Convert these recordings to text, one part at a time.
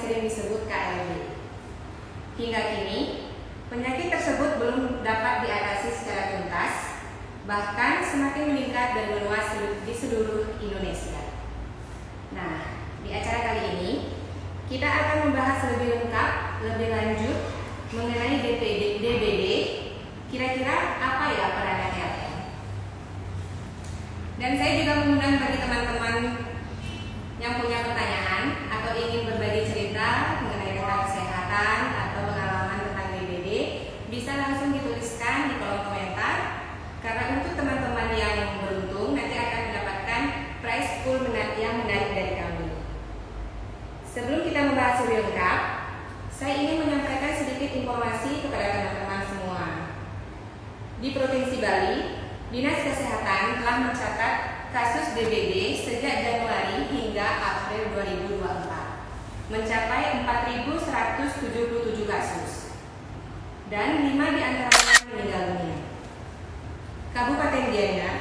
sering disebut KLB. Hingga kini, penyakit tersebut belum dapat diatasi secara tuntas, bahkan semakin meningkat dan meluas di seluruh Indonesia. Nah, di acara kali ini, kita akan membahas lebih lengkap, lebih lanjut mengenai DBD. Kira-kira apa ya peran ALM? Dan saya juga mengundang bagi teman-teman yang punya pertanyaan atau ingin berbagi cerita mengenai tentang kesehatan atau pengalaman tentang DBD, bisa langsung dituliskan di kolom komentar. Karena untuk teman-teman yang beruntung nanti akan mendapatkan prize pool yang menarik dari kami. Sebelum kita membahas lebih lengkap, saya ingin menyampaikan sedikit informasi kepada teman-teman semua. Di Provinsi Bali, Dinas Kesehatan telah mencatat kasus DBD sejak Januari hingga April 2024 mencapai 4.177 kasus dan 5 diantaranya meninggal dunia. Kabupaten Gianyar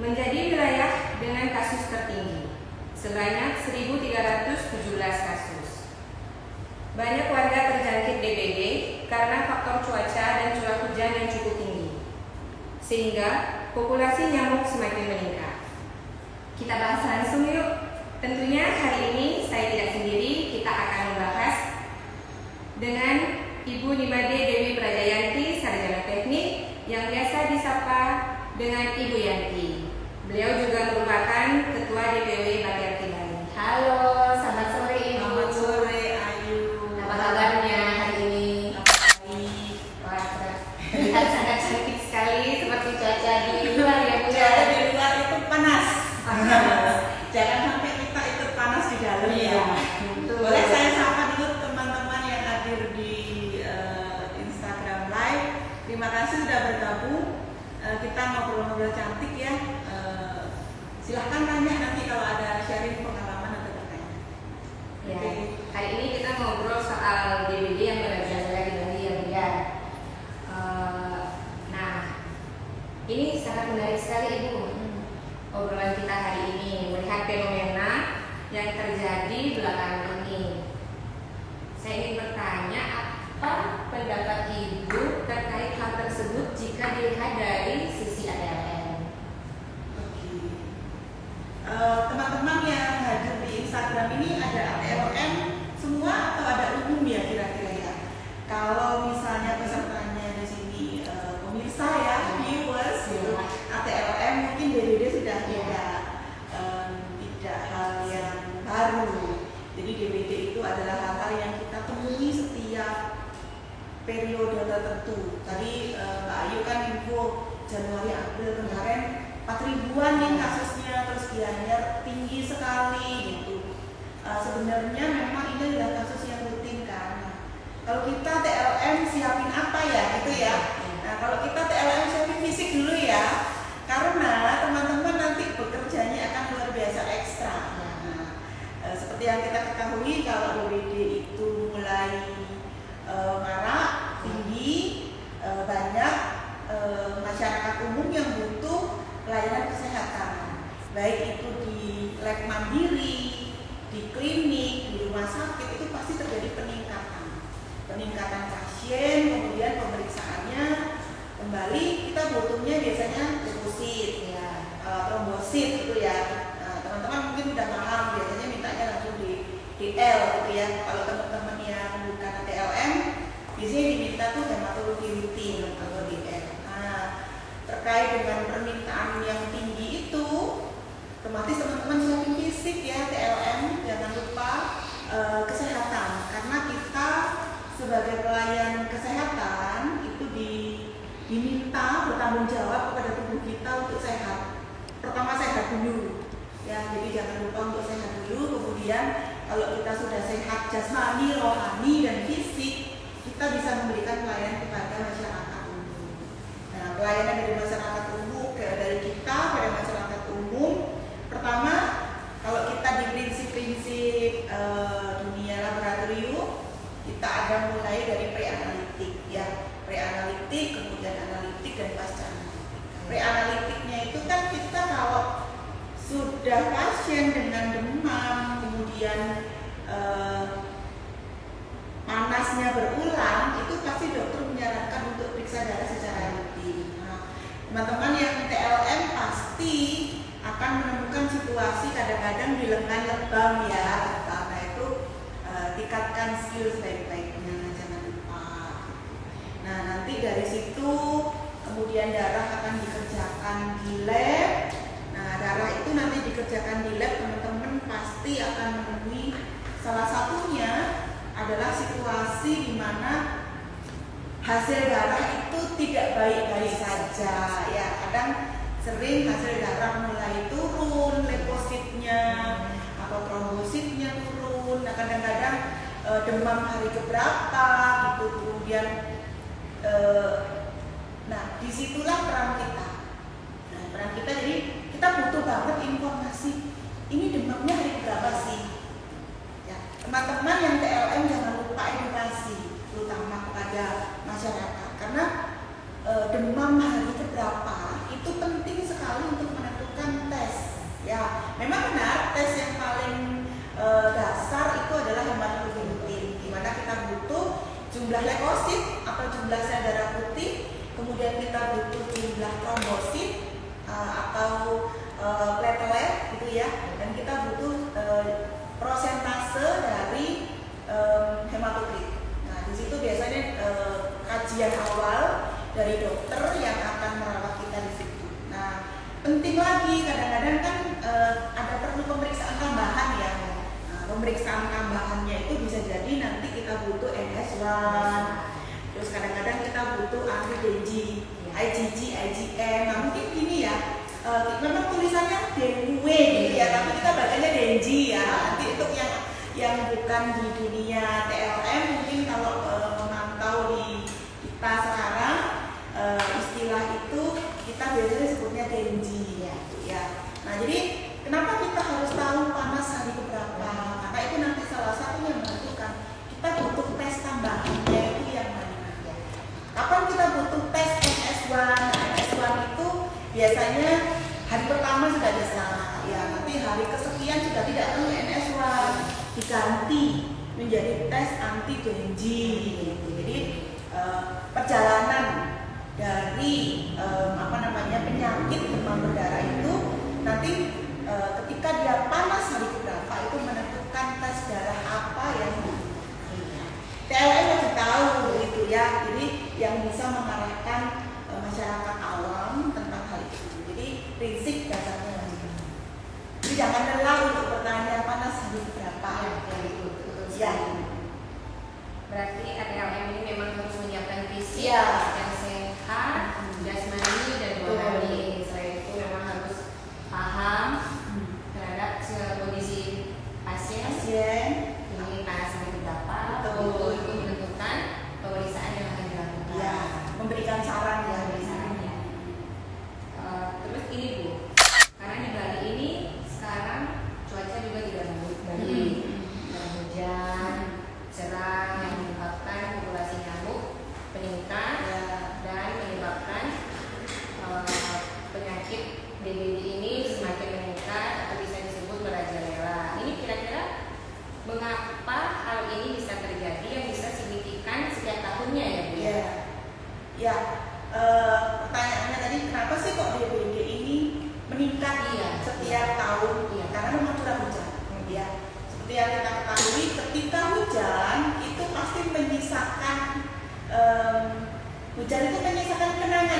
menjadi wilayah dengan kasus tertinggi sebanyak 1.317 kasus. Banyak warga terjangkit DBD karena faktor cuaca dan curah hujan yang cukup tinggi, sehingga populasi nyamuk semakin meningkat. Kita bahas langsung yuk. Tentunya hari ini saya tidak sendiri, kita akan membahas dengan Ibu Nimade Dewi Prajayanti, Sarjana Teknik, yang biasa disapa dengan Ibu Yanti. Beliau juga merupakan Ketua DPW Bakti Bali. Halo, selamat sore Ibu. Selamat sore Ayu. Apa kabarnya hari ini? Baik. Wah, terlihat sangat cantik sekali seperti cuaca di luar ya Bu. Cuaca di luar itu panas. Jangan sampai kita ikut panas di dalam ya. Boleh saya sapa dulu teman-teman yang hadir di Instagram Live. Terima kasih sudah bergabung. Kita ngobrol-ngobrol cantik ya. Silahkan tanya nanti kalau ada sharing pengalaman atau pertanyaan. Ya, Oke. hari ini kita ngobrol soal DBD yang merajalela di Bali ya Bu ya. Nah, ini sangat menarik sekali Ibu. Obrolan kita hari ini melihat fenomena yang terjadi belakangan ini. Saya ingin bertanya, apa pendapat Ibu terkait hal tersebut jika dilihat dari sisi ALM? Oke. Teman-teman yang hadir di Instagram ini ada ATLM semua atau ada umum ya kira-kira ya? Kalau misalnya pesertanya di sini pemirsa ya, viewers gitu, ATLM mungkin DBD sudah tidak hal yang baru. Jadi DBD itu adalah hal-hal yang kita temui setiap periode tertentu. Tadi Mbak Ayu kan info Januari April kemarin 4.000-an nih kasusnya, terus Gianyar tinggi sekali gitu. Sebenarnya memang ini adalah kasus yang rutin kan. Nah, kalau kita TLM siapin apa ya gitu ya. Nah, kalau kita TLM siapin fisik dulu ya, karena teman-teman nanti bekerjanya akan luar biasa ekstra. Nah, seperti yang kita ketahui kalau DBD itu mulai marak, tinggi, banyak masyarakat umum yang butuh pelayanan kesehatan, baik itu di lab mandiri, di klinik, di rumah sakit, itu pasti terjadi peningkatan pasien, kemudian pemeriksaannya kembali kita butuhnya biasanya deposit, ya, trombosit gitu ya. Nah, teman-teman mungkin udah paham, biasanya mintanya langsung di DL gitu ya. Kalau teman-teman yang bukan TLM, biasanya diminta tuh hematologi rutin atau DL. Nah, terkait dengan permintaan yang tinggi itu, otomatis teman-teman siapin fisik ya TLM, jangan lupa kesehatan, karena kita sebagai pelayan kesehatan itu diminta bertanggung jawab kepada tubuh kita untuk sehat. Pertama sehat dulu, ya. Jadi jangan lupa untuk sehat dulu. Kemudian kalau kita sudah sehat jasmani, rohani dan fisik, kita bisa memberikan pelayanan kepada masyarakat umum. Nah, pelayanan dari masyarakat umum dari kita pada masyarakat umum, pertama kalau kita di prinsip-prinsip dunia laboratorium, kita ada mulai dari pre-analitik ya, pre-analitik, kemudian analitik dan pasca analitik. Pre-analitiknya itu kan kita kalau sudah pasien dengan demam, kemudian panasnya berulang, itu pasti dokter menyarankan untuk periksa darah secara rutin. Nah, teman-teman yang TLM pasti akan menemukan situasi kadang-kadang di lengan lebam ya. Nah itu tingkatkan skill sebaik-baiknya, jangan lupa. Nah nanti dari situ kemudian darah akan dikerjakan di lab. Nah darah itu nanti dikerjakan di lab, teman-teman pasti akan menemui salah satunya adalah situasi di mana hasil darah itu tidak baik-baik saja ya. Kadang sering hasil darah mulai turun, leukositnya atau trombositnya turun. Nah kadang-kadang demam hari keberapa gitu, kemudian nah disitulah peran kita. Nah peran kita, jadi kita butuh banget informasi ini demamnya hari keberapa sih ya. Teman-teman yang TLM jangan lupa edukasi terutama kepada masyarakat, karena demam hari keberapa itu penting sekali untuk menentukan tes ya. Memang benar tes yang paling dasar itu adalah hematologi rutin, di mana kita butuh jumlah leukosit atau jumlah sel darah putih, kemudian kita butuh jumlah trombosit atau platelet gitu ya, dan kita butuh prosentase dari hematokrit. Nah di situ biasanya kajian awal dari dokter yang akan merawat kita di situ. Nah penting lagi kadang-kadang kan ada perlu pemeriksaan tambahan ya. Nah, pemeriksaan tambahannya itu bisa jadi nanti kita butuh NS1, terus kadang-kadang kita butuh anti-DG, IgG, IgM. Nah mungkin gini ya, memang tulisannya dengue gitu ya, tapi kita bacanya dengue ya. Nanti untuk yang bukan di dunia TLM mungkin kalau memantau di kita sekarang istilah itu kita biasanya sebutnya dengue ya. Nah jadi kenapa kita harus tahu panas hari keberapa? Karena itu nanti salah satu yang menentukan kita butuh tes tambahannya itu yang mana ya. Kapan kita butuh tes NS1? NS1 itu biasanya hari pertama sudah bisa ya, nanti hari kesekian sudah tidak perlu NS1, diganti menjadi tes anti dengue gitu. Jadi perjalanan dari penyakit demam berdarah itu nanti ketika dia panas hari keberapa itu menentukan tes darah apa yang TLM harus tahu gitu ya. Jadi yang bisa mengarahkan masyarakat awam tentang hal itu. Jadi prinsip dasarnya jadi jangan lelah untuk bertanya panas hari berapa ya. Berarti TLM ini memang harus menyiapkan fisik ya. yang sehat, jasmani dan rohani. Selain itu memang harus paham terhadap kondisi pasien. Ini panas hari berapa untuk menentukan pemeriksaan yang akan dilakukan. Ya, memberikan saran ya. Terus ini Bu, karena di Bali ini sekarang cuaca juga tidak baik, hujan, cerah yang menyebabkan populasi nyamuk meningkat dan menyebabkan penyakit DBD ini semakin meningkat atau bisa disebut merajalela. Ini kira-kira mengapa hal ini bisa terjadi yang bisa signifikan setiap tahunnya ya Bu? Ya. Pertanyaannya tadi kenapa sih kok DBD ini meningkat setiap tahun? Karena memang curah hujan. Ya. Seperti yang kita ketahui, ketika hujan itu pasti menyisakan hujan itu menyisakan kenangan.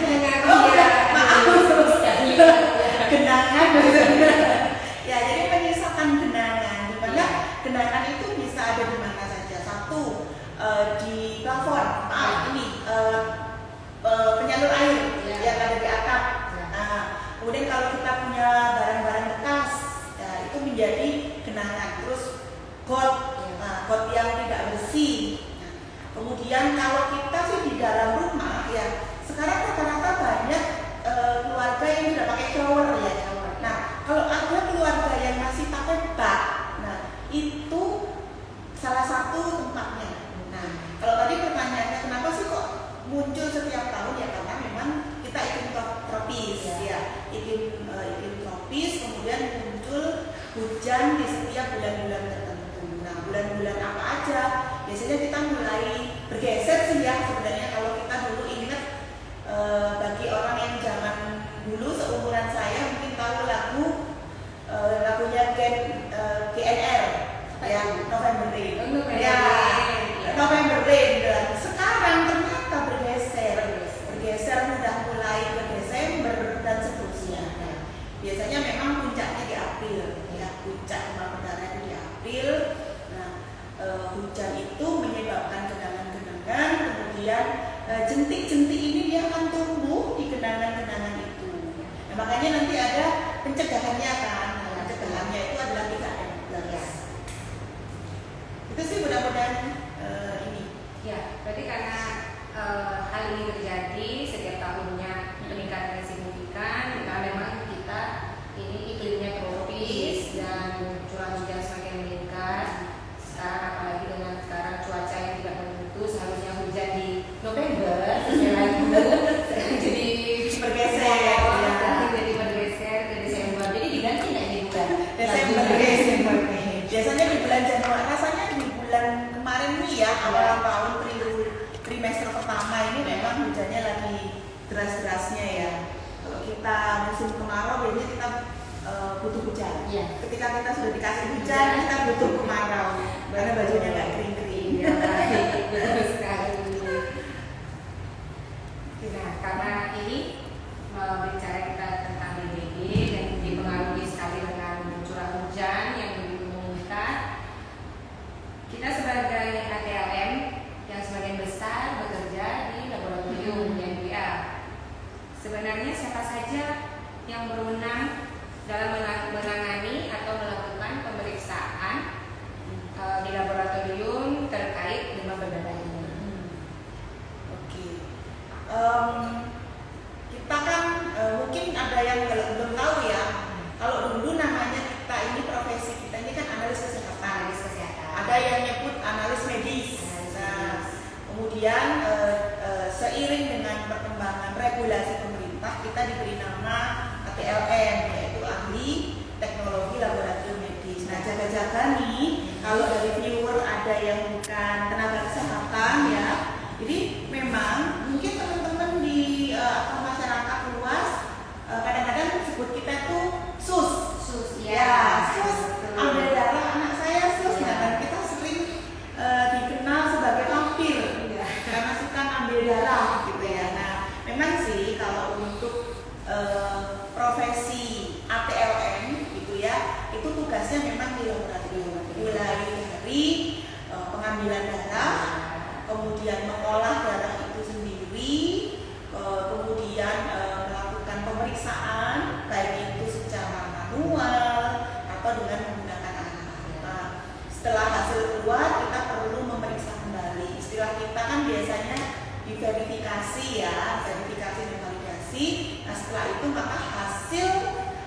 Genangan. Ya, jadi menyisakan genangan. Di mana genangan itu bisa ada di mana saja. Satu di plafon. Penyalur air yang ada di atap. Nah, kemudian kalau kita punya barang-barang bekas, ya, itu menjadi genangan. Terus got yang tidak bersih. Nah, kemudian kalau kita sih di dalam rumah, ya sekarang rata-rata banyak keluarga yang sudah pakai shower ya. Nah, kalau ada keluarga yang masih pakai bak, nah itu salah satu tempatnya. Nah, kalau tadi pertanyaannya kenapa sih kok muncul setiap tahun, ya karena memang kita iklim tropis iklim tropis, kemudian muncul hujan di setiap bulan-bulan tertentu. Nah bulan-bulan apa aja? Biasanya kita mulai bergeser sih ya sebenarnya. Kalau kita dulu ingat, bagi orang yang zaman dulu seumuran saya mungkin tahu lagunya GNR ya, November Rain. Ya, November Rain. Dan sekarang ternyata bergeser udah mulai ke Desember dan seterusnya. Nah, biasanya memang puncaknya di April ya, puncak demam berdarah itu di April. Nah, hujan itu menyebabkan genangan-genangan, kemudian jentik-jentik ini dia akan tumbuh di genangan-genangan itu. Nah, makanya nanti ada pencegahannya kan. Nah, pencegahannya itu adalah 3M+. Itu sih mudah-mudahan ini. Ya, berarti karena hal ini terjadi setiap tahunnya peningkatan yang signifikan, karena memang kita ini iklimnya tropis dan curah hujan semakin meningkat. Sekarang apalagi dengan sekarang cuaca yang tidak menentu, seharusnya hujan di November, sekarang jadi Bergeser ya. jadi bergeser ke Desember. Jadi diganti nggak ini bulan? Desember. Biasanya di bulan Januari, rasanya di bulan kemarin nih ya, awal tahun trimester pertama ini memang hujannya lagi deras-derasnya ya. Kalau kita musim kemarau biasanya kita butuh hujan. Iya. Ketika kita sudah dikasih hujan, kita butuh kemarau karena bajunya nggak kering-kering. Ya, betul sekali. Nah, karena ini berbicara kita tentang DBD dan dipengaruhi sekali dengan curah hujan yang begitu meningkat, kita sebagai ATLM yang sebagian besar bekerja di laboratorium NPA. Sebenarnya siapa saja yang berwenang dalam menangani atau melakukan pemeriksaan di laboratorium terkait demam berdarah ini? Oke. Kita kan mungkin ada yang belum tahu ya. Kalau dulu namanya kita ini, profesi kita ini kan analis kesehatan. Analis kesehatan. Ada yang nyebut analis medis. Nah, kemudian seiring dengan perkembangan regulasi pemerintah, kita diberi nama ATLM, yaitu ahli teknologi laboratorium medis. Nah, jaga-jaga nih, kalau dari viewer ada yang bukan tenaga kesehatan ya, jadi memang mungkin teman-teman di masyarakat luas kadang-kadang sebut kita tuh sus. Ya, sus, ambil darah anak saya sus. Nah, dan kita sering dikenal sebagai vampir karena suka ambil darah gitu ya. Nah, memang sih kalau untuk profesi ATLM gitu ya, itu tugasnya memang di laboratorium, mulai dari pengambilan darah, kemudian mengolah darah itu sendiri, kemudian melakukan pemeriksaan baik itu secara manual atau dengan menggunakan alat. Nah, setelah hasil keluar kita perlu memeriksa kembali. Istilah kita kan biasanya diverifikasi ya, verifikasi dan validasi. Nah, setelah itu maka hasil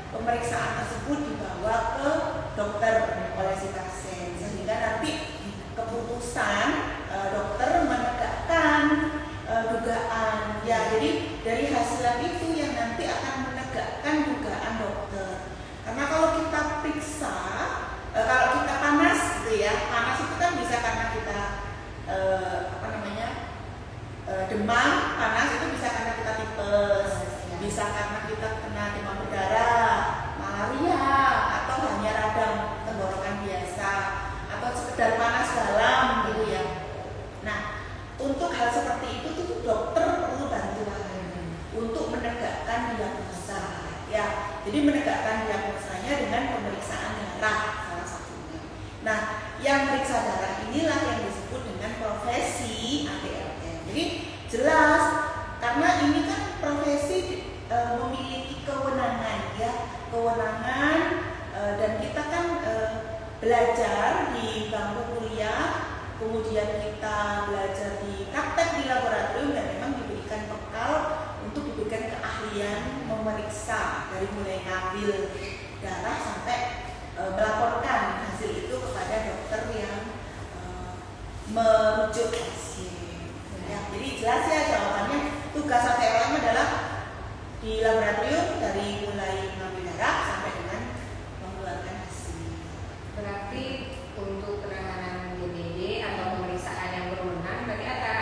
pemeriksaan tersebut dibawa ke dokter oleh si pasien, sehingga nanti keputusan dokter menegakkan dugaan ya. Jadi dari hasil itu yang nanti akan menegakkan dugaan dokter. Karena kalau kita periksa, kalau kita panas gitu ya, panas itu kan bisa karena kita demam, panas itu bisa karena kita tipes, bisa karena kita kena demam berdarah, malaria, atau hanya radang tenggorokan biasa, atau sekedar panas dalam gitu ya. Nah, untuk hal seperti itu tuh dokter perlu bantuan untuk menegakkan diagnosa ya. Jadi menegakkan diagnosanya dengan pemeriksaan darah salah satunya. Nah, yang periksa darah inilah yang disebut dengan profesi ATLM. Jadi jelas karena ini kan profesi memiliki kewenangan ya, kewenangan dan kita kan belajar di bangku kuliah, kemudian kita belajar di praktek di laboratorium dan memang diberikan bekal untuk diberikan keahlian memeriksa dari mulai ngambil darah sampai melaporkan hasil itu kepada dokter yang merujuk pasien. Ya, jadi jelas ya jawabannya, tugas ATLM adalah di laboratorium dari mulai mengambil darah sampai dengan mengeluarkan hasil. Berarti untuk penanganan DBD atau pemeriksaan yang berwenang berarti antara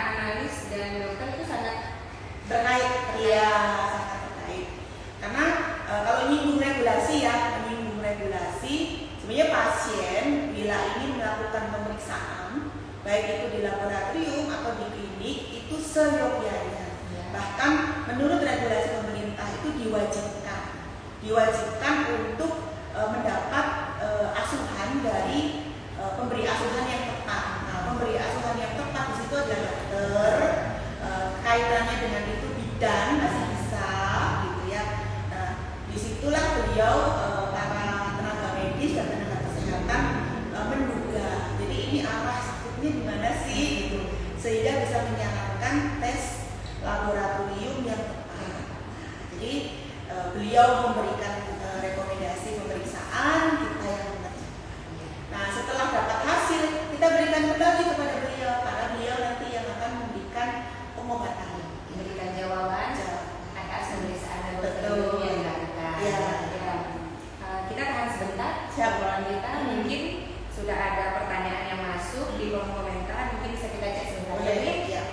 laboratorium atau di klinik itu seyogyanya. Ya. Bahkan menurut regulasi pemerintah itu diwajibkan untuk mendapat asuhan dari pemberi asuhan yang tepat. Nah, pemberi asuhan yang tepat di situ adalah dokter, kaitannya dengan itu bidan masih bisa gitu ya. Nah, disitulah beliau para tenaga medis dan tenaga kesehatan menduga. Jadi ini arah sakitnya di mana sih gitu, sehingga bisa menyarankan tes laboratorium yang tepat. Jadi beliau memberikan rekomendasi pemeriksaan, kita yang mengerjakan. Nah, setelah dapat hasil, kita berikan kembali kepada beliau karena beliau nanti yang akan memberikan pengobatan, Memberikan jawaban atas pemeriksaan Betul. yang dilakukan. Ya. Ya. Kita tahan sebentar. Siap. Obrolan kita mungkin sudah ada pertanyaan yang masuk di kolom komentar, mungkin bisa kita cek sebentar. Oh, iya, Jadi, iya.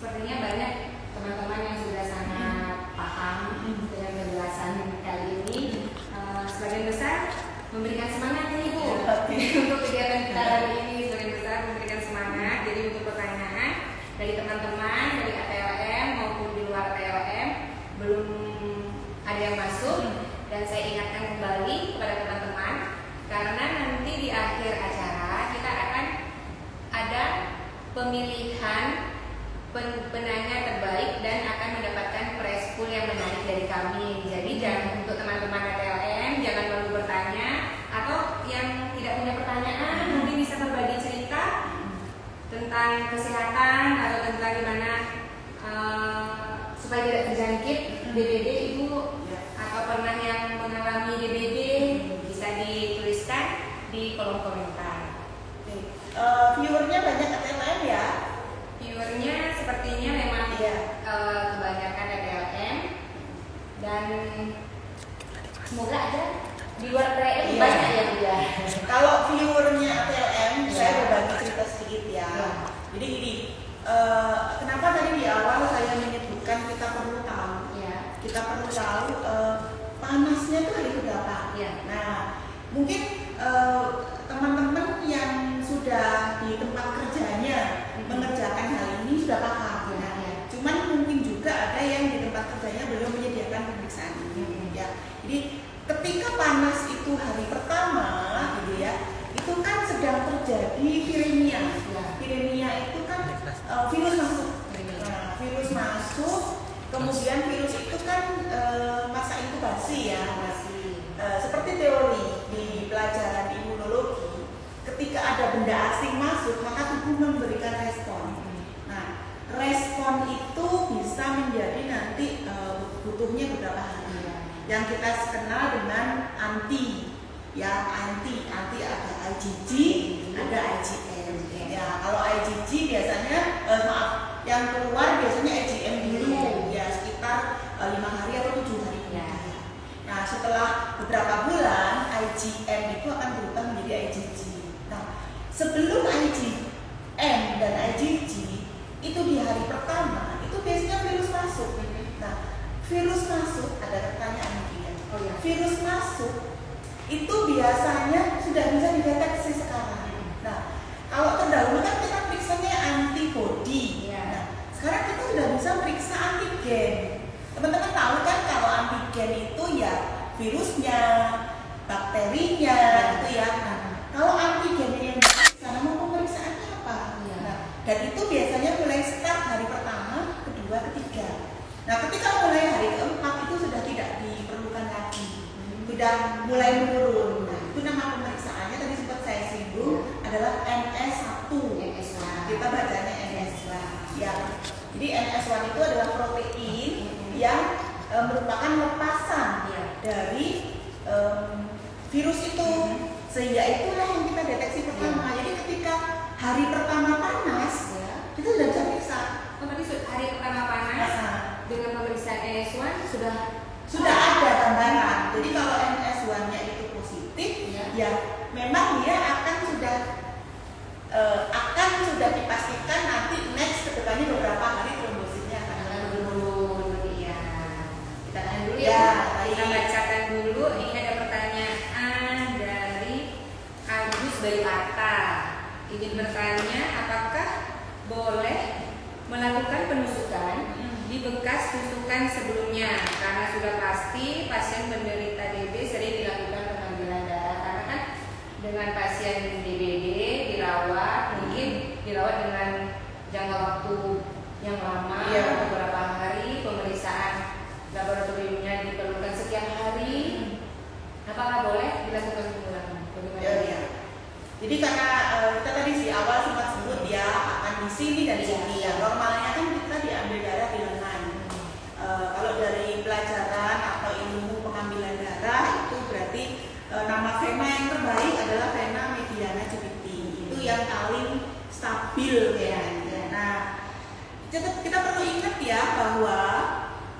sepertinya banyak teman-teman yang sudah sangat paham dengan penjelasan kali ini. Sebagian besar memberikan semangat ini Bu untuk kegiatan kita hari ini. Sebagian besar memberikan semangat. Jadi untuk pertanyaan dari teman-teman dari ATLM maupun di luar ATLM belum ada yang masuk, dan saya ingatkan kembali kepada teman-teman karena nanti di akhir acara kita akan ada pemilihan penanya terbaik dan akan mendapatkan prize pool yang menarik dari kami. Jadi jangan, untuk teman-teman ATLM jangan malu bertanya, atau yang tidak punya pertanyaan mungkin bisa berbagi cerita tentang kesehatan atau tentang gimana supaya tidak terjangkit DBD Ibu, atau pernah yang mengalami DBD bisa dituliskan di kolom komentar. Viewernya banyak ATLM ya. Viewernya sepertinya memang kebanyakan ATLM, dan semoga aja di luar ATLM Iya. banyak ya Bu ya. Kalau viewernya ATLM, Iya. saya berbagi cerita sedikit ya. Iya. Jadi gini, kenapa tadi di awal saya menyebutkan kita perlu tahu, Ya. kita perlu tahu panasnya itu hari berapa. Iya. Nah, mungkin teman-teman yang sudah di tempat kerjanya mengerjakan hal ini sudah paham. Nah, cuman mungkin juga ada yang di tempat kerjanya belum menyediakan pemeriksaan ini. Ya. Jadi ketika panas itu hari pertama, gitu ya, itu kan sedang terjadi viremia. Ya. Viremia itu kan virus masuk. Nah, virus masuk, kemudian virus itu kan masa inkubasi ya. Seperti teori di pelajaran imunologi, ketika ada benda asing masuk, maka tubuh memberikan respon. Nah, respon itu bisa menjadi nanti butuhnya beberapa hari. Yang kita kenal dengan anti, ya anti ada IgG, ada IgM. Ya, kalau IgG biasanya yang keluar biasanya IgM dulu, ya sekitar 5 hari atau 7 hari kemudian. Nah, setelah beberapa bulan IgM itu akan berubah menjadi IgG. Nah, sebelum IgM dan IgG itu di hari pertama itu biasanya virus masuk. Nah, virus masuk, ada pertanyaan mungkin. Oh ya. Virus masuk itu biasanya sudah bisa dideteksi sekarang. Nah, kalau terdahulu kan kita periksanya antibody. Ya. Nah, sekarang kita sudah bisa periksa antigen. Teman-teman tahu kan kalau antigen itu ya virusnya, bakterinya, gitu ya. Nah, kalau antigen yang diperiksa, namun pemeriksaannya apa? Ya. Nah, dan itu biasanya mulai start hari pertama, kedua, ketiga. Nah, ketika mulai hari keempat itu sudah tidak diperlukan lagi, sudah mulai menurun. Nah, itu nama pemeriksaannya tadi sempat saya singgung adalah NS1. Kita bacanya NS1. Ya. Jadi NS1 itu adalah protein yang merupakan lepasan dari virus itu, sehingga itulah yang kita deteksi pertama. Jadi ketika hari pertama panas, kita sudah bisa periksa. Oh, tadi hari pertama panas dengan pemeriksaan NS1 sudah ada gambaran. Jadi kalau NS1-nya itu positif, ya memang dia akan sudah akan sudah dipastikan nanti next kedepannya beberapa hari trombositnya akan menurun. Iya. Kita tahan dulu Ya, ya. baik. Kita bacakan dulu. Ini ada pertanyaan dari Agus Bayu Atta. Ingin bertanya, apakah boleh melakukan penusukan di bekas tusukan sebelumnya? Karena sudah pasti pasien penderita DB sering dilakukan pengambilan darah. Karena kan dengan pasien DBD dirawat, mungkin dirawat dengan jangka waktu yang lama, Iya. beberapa hari, pemeriksaan laboratoriumnya diperlukan sekian hari. Apakah boleh dilakukan pengulangan? Bagaimana? Ya. Jadi karena kita tadi di awal sempat sebut ya akan di sini dan di sini ya. Normalnya kan kita diambil darah di lengan. Kalau dari pelajaran atau ilmu pengambilan darah itu berarti nama vena yang terbaik adalah vena mediana cavity. Itu yang paling stabil ya. Nah, kita perlu ingat ya bahwa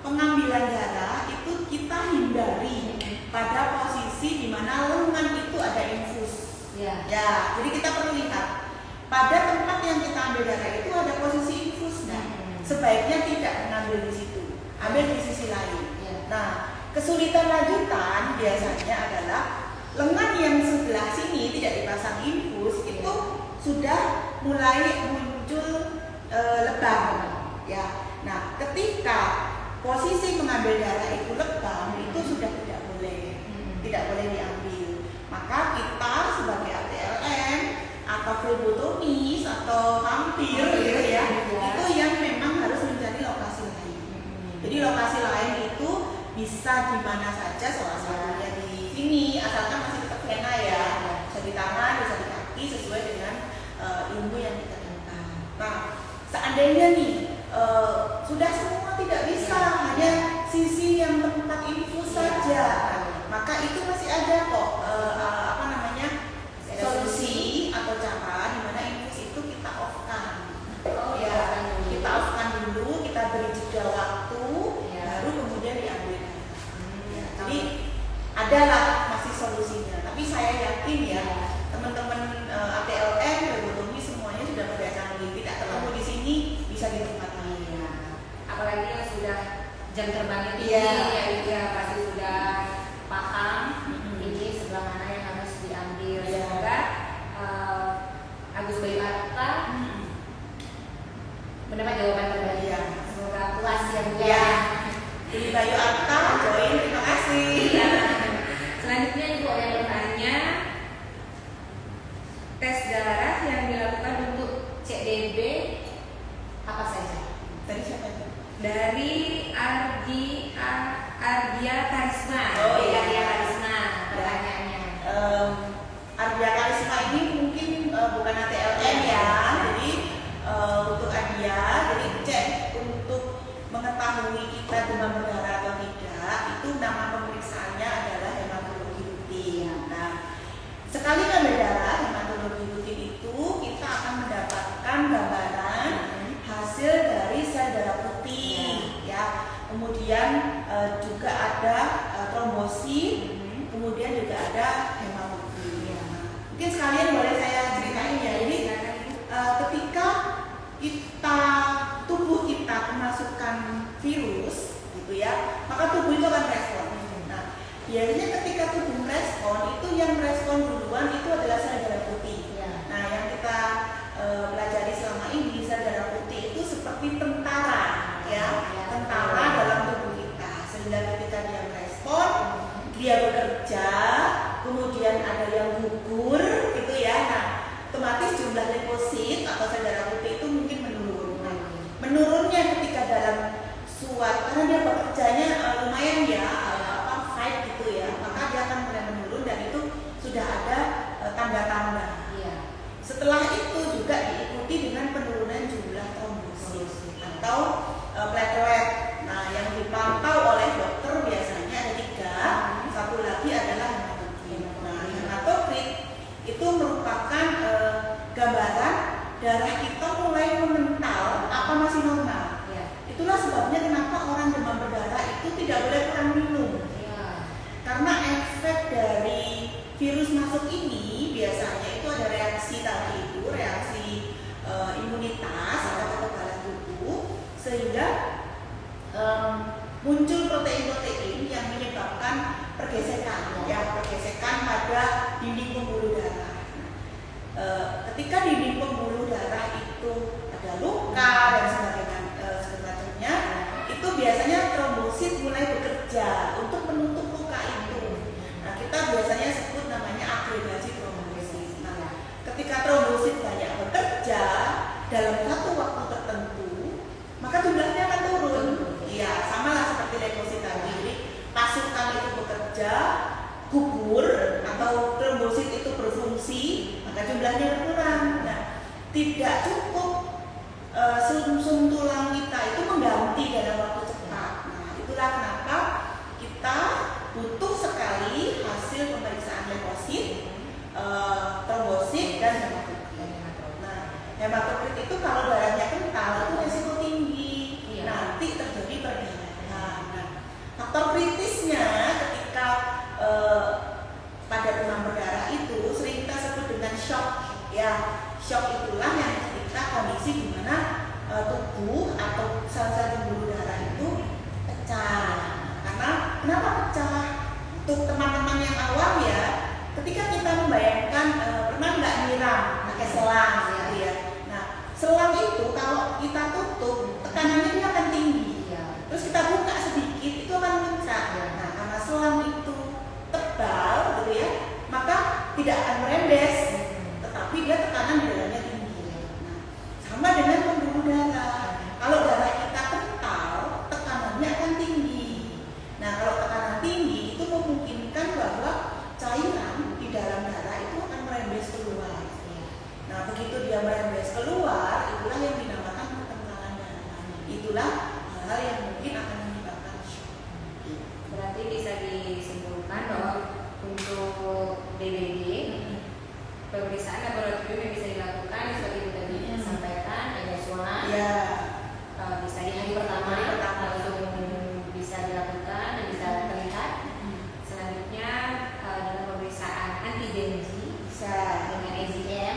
pengambilan darah itu kita hindari pada posisi di mana lengan itu ada infus. Ya. Ya, jadi kita perlu lihat pada tempat yang kita ambil darah itu ada posisi infus. Nah, sebaiknya tidak mengambil di situ, ambil di sisi lain. Ya. Nah, kesulitan lanjutan biasanya adalah lengan yang sebelah sini tidak dipasang infus itu sudah mulai muncul lebam. Ya, nah ketika posisi mengambil darah itu lebam itu sudah tidak boleh diambil. Maka kita sebagai ATLM atau flebotomis atau hampir gitu ya, itu yang memang harus mencari lokasi lain. Jadi lokasi lain itu bisa di mana saja, salah satunya di sini, asalkan masih tetap vena ya, bisa di tangan, bisa di kaki sesuai dengan ilmu yang kita tentang. Nah, seandainya nih sudah semua tidak bisa, hanya sisi yang tempat infus saja, maka itu masih ada kok solusi atau cara di mana infus itu kita off-kan. Kita off-kan dulu, kita beri jeda waktu, baru kemudian diambil. Jadi adalah masih solusinya. Tapi saya yakin ya teman-teman ATLM, flebotomi semuanya sudah pada canggih. Tidak ketemu di sini bisa di tempat lain. Apalagi yang sudah jam terbangnya tinggi, ya pasti sudah paham ini sebelah mana yang harus diambil. Semoga Agus Bayu Atta mendapat jawaban terbaik. Semoga puas ya Bu ya. Jadi Bayu Atta, join, terima kasih. Selanjutnya Ibu ada yang bertanya, tes darah yang dilakukan untuk CDB apa saja? Tadi siapa itu? Dari Ardia Karisma. Oh iya, Ardia Karisma pertanyaannya. Ardia Karisma ini mungkin bukan ATLM ya. Jadi untuk Ardia, jadi cek untuk mengetahui kita demam berdarah atau tidak, itu nama pemeriksaannya adalah hematologi rutin. Nah, sekali ngambil darah hematologi rutin itu kita akan mendapatkan gambaran hasil dari sel darah putih, ya. Kemudian juga ada trombosit, kemudian juga ada hemoglobin. Mungkin sekalian boleh saya ceritain ya. Jadi ketika tubuh kita kemasukan virus, gitu ya, maka tubuh itu akan respon. Nah, biasanya ketika tubuh merespon, itu yang merespon duluan itu adalah sel darah putih. Nah, yang kita pelajari selama ini, sel darah putih itu seperti tentara, ya, tentara dalam tubuh kita. Sehingga ketika dia merespon, dia bekerja, kemudian ada yang gugur, gitu ya. Nah, otomatis jumlah leukosit atau sel darah putih itu mungkin menurun. Nah, menurunnya ketika dalam karena dia bekerjanya lumayan ya, fight gitu ya, maka dia akan mulai menurun dan itu sudah ada tanda-tanda. Setelah itu juga diikuti dengan penurunan jumlah trombosit atau platelet. Nah, yang dipantau oleh dokter biasanya ada 3. Satu lagi adalah hematokrit. Nah, hematokrit itu merupakan gambaran darah kita mulai mengental apa masih normal. Itulah sebabnya kenapa orang demam berdarah itu tidak boleh kurang minum. Karena efek dari virus masuk ini biasanya itu itu ada reaksi tadi itu, reaksi imunitas atau kekebalan tubuh, sehingga muncul protein-protein yang menyebabkan pergesekan, ya pergesekan pada dinding pembuluh darah. Ketika dinding pembuluh darah itu ada luka dan sebagainya, itu biasanya trombosit mulai bekerja untuk menutup luka itu. Nah, kita biasanya sebut namanya agregasi trombosit. Nah, ketika trombosit banyak bekerja dalam satu waktu tertentu, maka jumlahnya akan turun. Iya, sama lah seperti leukosit tadi. Jadi pasukan itu bekerja, gugur atau trombosit itu berfungsi, maka jumlahnya berkurang. Nah, tidak cukup sum-sum tulang kita itu mengganti dalam waktu cepat. Nah, itulah kenapa kita butuh sekali hasil pemeriksaan leukosit, trombosit dan hematokrit. Nah, hematokrit itu kalau darahnya kental itu resiko tinggi. Nanti terjadi perdarahan. Nah, faktor kritisnya ketika pada demam berdarah itu sering kita sebut dengan shock. Ya, shock itulah yang ketika kondisi di mana tubuh atau sel-sel pembuluh darah itu pecah. Karena kenapa pecah? Untuk teman-teman yang awam ya, ketika kita membayangkan pernah nggak nyiram pakai selang, gitu ya. Nah, selang itu kalau kita tutup tekanannya dia akan tinggi. Terus kita buka sedikit itu akan muncrat. Nah, karena selang itu tebal, gitu ya, maka tidak akan merembes, tetapi dia tekanan di dalamnya tinggi. Nah, sama dengan pembuluh darah. Kalau darah kita kental, tekanannya akan tinggi. Nah, kalau tekanan tinggi itu memungkinkan bahwa cairan di dalam darah itu akan merembes keluar. Nah, begitu dia merembes keluar, itulah yang dinamakan perkentalan darah. Itulah hal yang mungkin akan menyebabkan shock. Berarti bisa disimpulkan bahwa untuk DBD pemeriksaan laboratorium yang bisa dilakukan seperti itu tadi disampaikan, ada swab, bisa di hari pertama langsung bisa dilakukan dan bisa terlihat. Selanjutnya dalam pemeriksaan antigen bisa dengan AGM.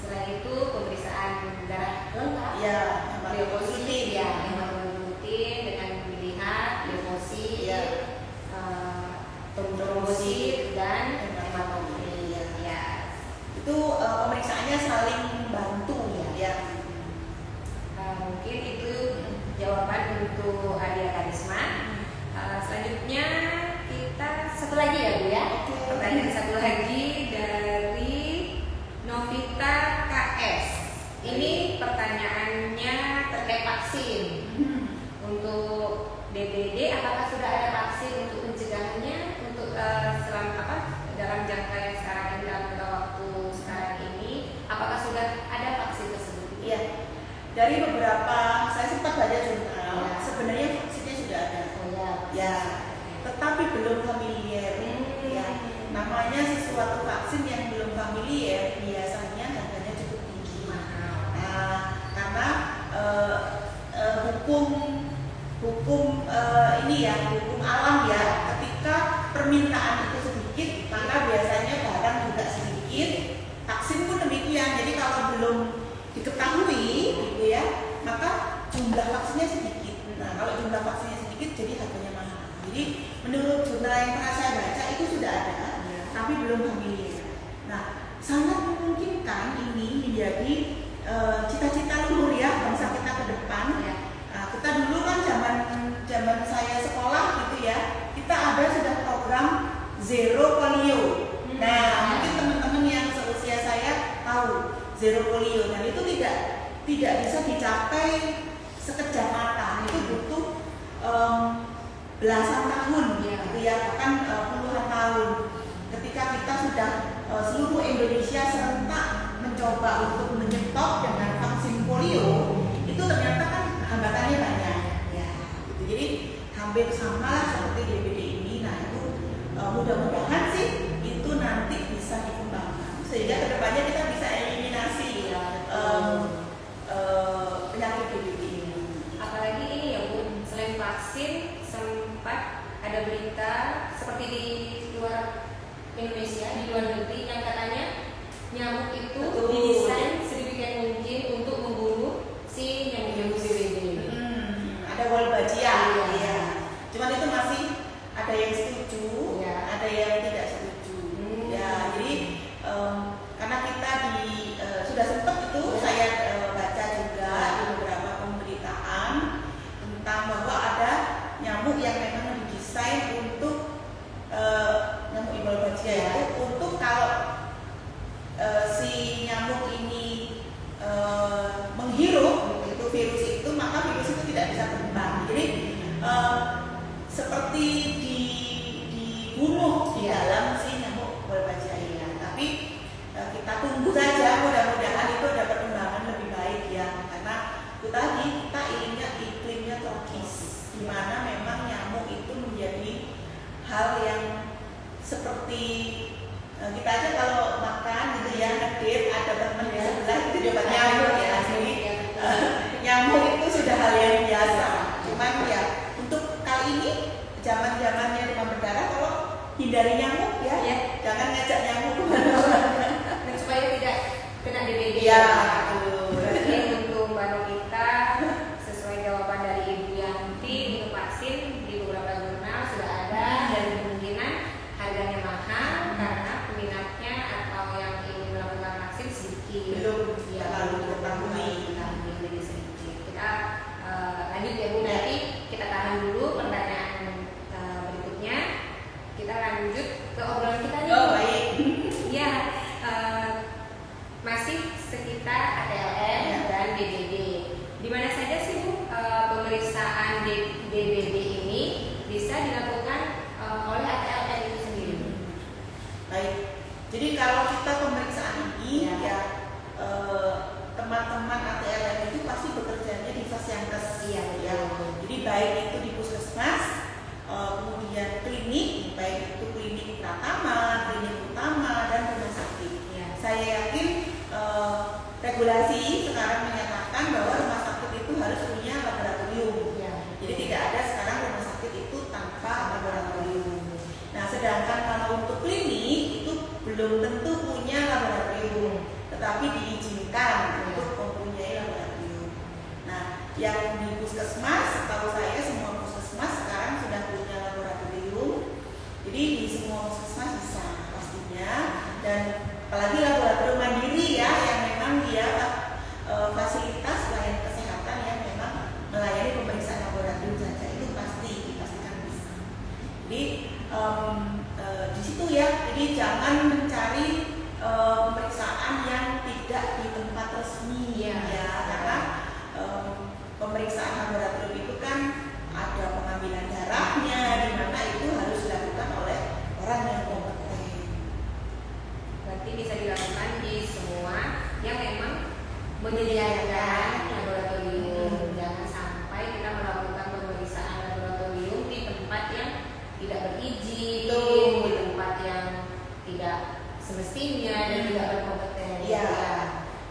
Selain itu pemeriksaan darah lengkap, leukosit, hemoglobin dengan melihat leukosit, trombosit dan hematokrit. Itu pemeriksaannya saling membantu ya. Mungkin itu jawaban untuk Adia Karisma. Selanjutnya kita satu lagi ya Bu ya. Pertanyaan satu lagi dari Novita KS. Ini pertanyaannya terkait vaksin. Untuk DBD, apakah sudah ada vaksin untuk pencegahannya untuk dalam jangka yang sekarang ini, dalam jangka waktu sekarang ini, apakah sudah ada vaksin tersebut? Iya. Dari beberapa, saya sempat baca jurnal, sebenarnya vaksinnya sudah ada. Ya, tetapi belum familiar. Ya, namanya sesuatu vaksin yang belum familiar biasanya harganya cukup tinggi. Nah, karena hukum alam ya, ketika permintaan itu sedikit, maka biasanya barang juga sedikit. Vaksin pun demikian. Jadi kalau belum diketahui, gitu ya, maka jumlah vaksinnya sedikit. Nah, kalau jumlah vaksinnya sedikit, jadi harganya mahal. Jadi menurut jurnal yang pernah saya baca itu sudah ada, tapi belum familiar. Nah, sangat memungkinkan ini menjadi cita-cita luhur ya bangsa kita ke depan. Nah, kita dulu kan zaman saya sekolah gitu ya, kita ada sudah program Zero Polio. Nah, mungkin teman-teman yang seusia saya tahu Zero Polio. Dan itu tidak bisa dicapai sekejap mata. Itu butuh belasan tahun, gitu ya, bahkan puluhan tahun. Ketika kita sudah seluruh Indonesia serentak mencoba untuk menyetop dengan vaksin polio, itu ternyata kan hambatannya banyak. Ya, gitu. Jadi hampir sama lah seperti DBD ini. Nah, itu mudah-mudahan sih itu nanti bisa dikembangkan sehingga kedepannya kita bisa eliminasi penyakit DBD ini. Apalagi ini ya Bu, selain vaksin sempat ada berita seperti di luar Indonesia, di luar negeri yang katanya sudah sempat itu saya baca juga di beberapa pemberitaan tentang bahwa ada nyamuk yang memang didesain untuk nyamuk Imelbachia itu untuk kalau si nyamuk ini menghirup itu virus itu, maka virus itu tidak bisa berkembang. Jadi seperti dibunuh di dalam si nyamuk Wolbachia ini. Tapi kita tunggu saja, mudah-mudahan itu ada perkembangan lebih baik ya, karena itu tadi kita inginnya iklimnya tropis, di mana memang nyamuk itu menjadi hal yang seperti kita aja kalau makan gitu ya, ngedit ada teman di sebelah itu dapat nyamuk ya. Jadi nyamuk itu sudah hal yang biasa. Cuman ya untuk kali ini zaman-zamannya demam berdarah, kalau hindari nyamuk ya, jangan ngajak nyamuk Dan supaya tidak kena DBD. ya. Berarti untuk Mbak Nogita, sesuai jawaban dari Ibu Yanti, untuk vaksin di beberapa jurnal sudah ada dan kemungkinan harganya mahal karena peminatnya atau yang ingin melakukan vaksin sedikit. Belum Ya, terlalu diketahui. jadi sedikit. Kita lanjut ya Bu, nanti kita tahan dulu pertanyaan berikutnya. Kita lanjut ke obrolan kita nih. Oh baik. Ya, masih sekitar ATLM dan DBD. Di mana saja sih Bu pemeriksaan DBD ini bisa dilakukan oleh ATLM itu sendiri? Baik. Jadi kalau kita pemeriksaan ini ya teman-teman ATLM itu pasti bekerjanya di Fasyankes. Iya, Ya. Jadi baik itu di puskesmas, kemudian klinik, baik itu klinik Pratama, klinik utama dan rumah sakit. Ya. Saya yakin regulasi sekarang menyatakan bahwa rumah sakit itu harus punya laboratorium. Ya. Jadi tidak ada sekarang rumah sakit itu tanpa laboratorium. Nah, sedangkan kalau untuk klinik itu belum tentu punya laboratorium, tetapi diizinkan untuk mempunyai laboratorium. Nah, yang di puskesmas, setahu saya semua puskesmas sekarang sudah punya laboratorium. Jadi di semua puskesmas bisa pastinya, dan apalagi laboratorium mandiri ya, yang memang dia fasilitas pelayanan kesehatan yang memang melayani pemeriksaan laboratorium saja, itu pasti dipastikan bisa. Jadi di situ ya, jadi jangan mencari pemeriksaan yang tidak di tempat resmi ya, karena pemeriksaan laboratorium itu kan ada pengambilan darahnya, di mana itu harus dilakukan oleh orang yang kompeten. Berarti bisa dilakukan di semua yang memang menyediakan laboratorium. Jangan sampai kita melakukan pemeriksaan laboratorium di tempat yang tidak berizin, di tempat yang tidak semestinya dan tidak berkompeten. Iya.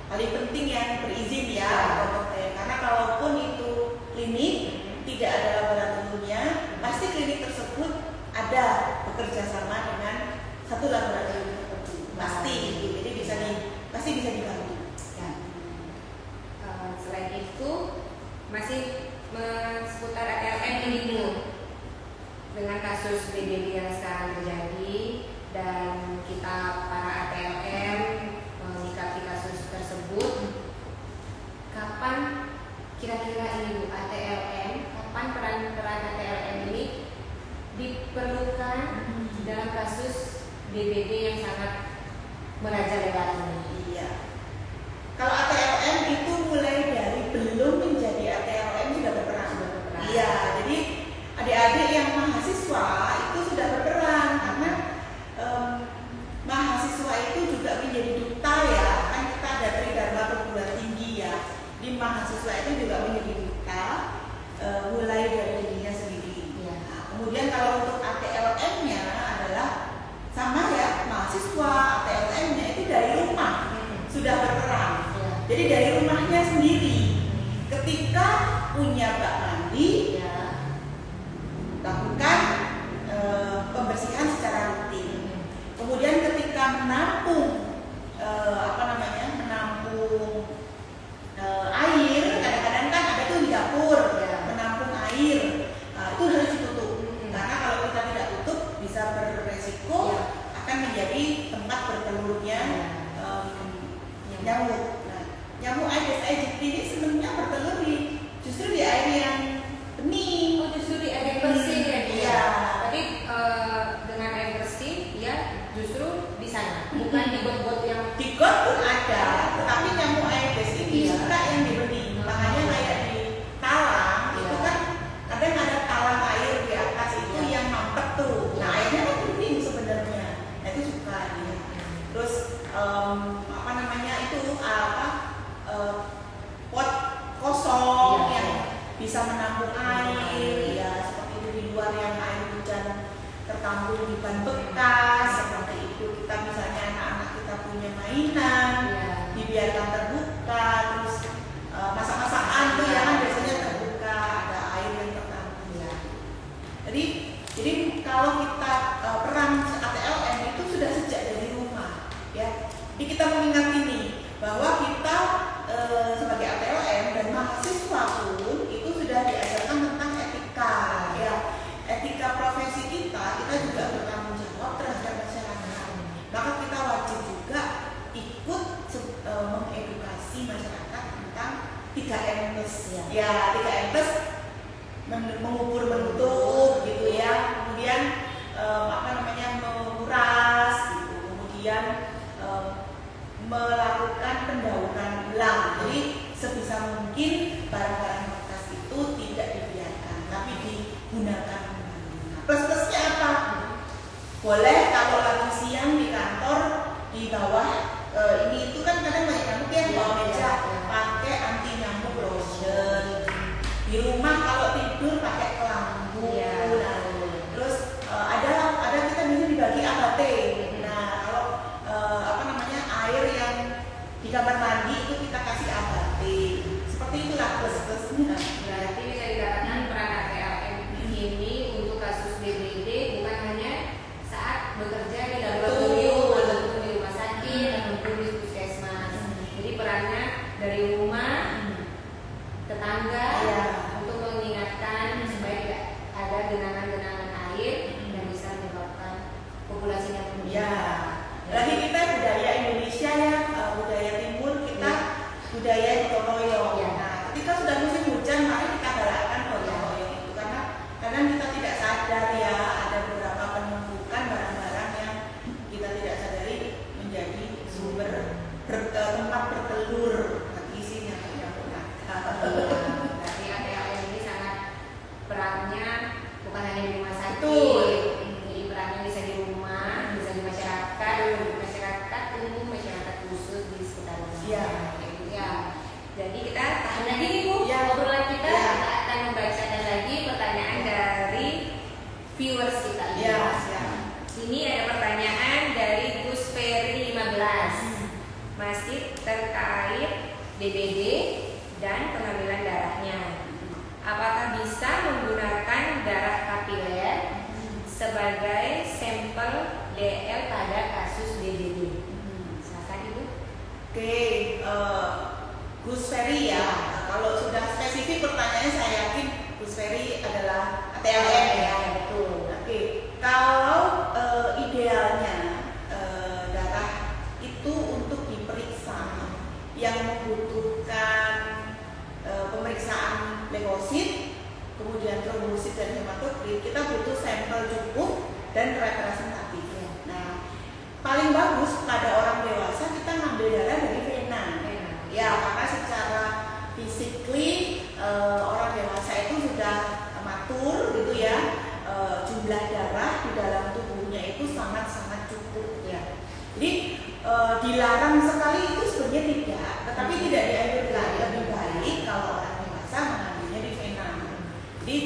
Paling penting yang berizin ya, kompeten. Karena kalaupun itu klinik tidak ada laboratoriumnya, pasti klinik tersebut ada bekerja sama dengan satu laboratorium tertentu. Pasti gitu. Jadi pasti bisa dibantu. Ya. Selain itu masih seputar ATLM ini Bu, dengan kasus DBD yang sekarang terjadi dan kita para ATLM menyikapi kasus tersebut, kapan kira-kira ini Bu ATLM, kapan peran ATLM ini diperlukan dalam kasus DBD yang sangat merajalela ini? Iya. Kalau ATLM itu mulai dari belum menjadi ATLM sudah berperan. Iya. Jadi adik-adik yang mahasiswa itu sudah berperan, karena mahasiswa itu juga menjadi duta ya, kan kita ada Tridharma Perguruan Tinggi ya. Di mahasiswa itu juga menjadi duta, mulai dari dirinya sendiri. Ya. Nah, kemudian kalau untuk ATLM-nya adalah sama ya, mahasiswa ATLM-nya itu dari rumah sudah berperan. Ya. Jadi dari rumahnya sendiri, ketika punya bak mandi, lakukan pembersihan secara rutin. Kemudian ketika menampung menampung air, kadang-kadang kan ada tuh di dapur menampung air, itu harus ditutup. Karena kalau kita tidak tutup bisa beresiko akan menjadi tempat bertelurnya nyamuk. nyamuk. Nah, nyamuk Aedes aegypti ini sebenarnya bertelur justru di air yang bening. Oh, justru di air yang bersih ya dia. Iya. Tapi dengan air bersih dia justru di sana, bukan di got-got yang Di got pun ada, tetapi nyamuk Aedes ini Iya. suka yang di bening. Makanya kayak di talang itu Iya. kan kadang ada talang air di atas itu Iya. yang mampet tuh. Nah, airnya kan bening sebenarnya. Nah, itu suka dia. Terus apa namanya itu pot kosong Iya. yang bisa menampung air, ya seperti itu di luar yang air hujan tertampung di ban bekas seperti itu. Kita misalnya anak-anak kita punya mainan Iya. dibiarkan terbuka, terus masak-masakan tuh ya kan biasanya terbuka, ada air yang tertampung. Iya. Jadi kalau kita perang ATLM itu sudah sejak dari rumah, ya. Jadi kita mengingat ini bahwa kita sebagai ATLM dan mahasiswa pun itu sudah diajarkan tentang etika, ya. Etika profesi kita juga bertanggung jawab terhadap masyarakat. Maka kita wajib juga ikut mengedukasi masyarakat tentang 3M+. Ya, 3M+, mengubur bentuk gitu ya, kemudian menguras gitu, kemudian melakukan pendauran ulang. Jadi sebisa mungkin barang-barang bekas itu tidak dibiarkan tapi digunakan. Plus-plusnya apa? Boleh kalau lagi siang di kantor di bawah ini itu kan kadang banyak nyamuk ya, bawah meja pakai anti nyamuk lotion. Di rumah kalau tidur pakai kelambu. Iya. Nah, terus ada kita bisa dibagi abate. Nah, kalau air yang di kamar mandi itu kita kasih abate. Seperti itulah plus-plusnya. Berarti bisa dikatakan peran ATLM ini untuk kasus DBD bukan hanya saat bekerja di laboratorium ataupun di rumah sakit ataupun di puskesmas. Jadi perannya dari rumah, tetangga, Iya. untuk mengingatkan supaya tidak ada genangan-genangan air yang bisa menyebabkan populasinya menurun. Ya, lagi kita budaya Indonesia ya, budaya Timur kita budaya gotong royong. Ya. Nah, ketika sudah musim hujan, mari kita galakkan gotong royong itu karena kadang kita tidak sadar ya ada beberapa penumpukan barang-barang yang kita tidak sadari menjadi sumber tempat bertelur bagi isinya nyamuk nakal. Berarti ATLM ini sangat perannya bukan hanya di rumah sakit. Betul. Jadi perannya bisa di rumah, bisa di masyarakat umum, masyarakat khusus di sekitar rumah. Iya. Ya. Jadi kita tahan lagi nih Bu, Iya. obrolan kita. Iya. Kita akan membacakan lagi pertanyaan dari viewers kita. Ya, siap. Ini ada pertanyaan dari Gus Ferry 15. Masih terkait DBD dan pengambilan darahnya. Apakah bisa menggunakan darah kapiler sebagai sampel DL pada kasus DBD? Silakan Ibu. Oke, Gus Ferry ya. Kalau sudah spesifik pertanyaannya, saya yakin Gus Ferry adalah ATLM ya. Betul. Oke, kalau idealnya darah itu untuk diperiksa yang membutuhkan pemeriksaan leukosit, kemudian trombosit dan hematokrit, kita butuh sampel cukup dan representatif. Nah, paling bagus pada orang dewasa kita ngambil darah dari vena. Ya, karena secara physically orang dewasa itu sudah matur gitu ya, jumlah darah di dalam tubuhnya itu sangat-sangat cukup ya. Jadi dilarang sekali itu sebenarnya tidak, tetapi tidak dianjurkan. Lebih baik kalau orang dewasa mengambilnya di vena. Jadi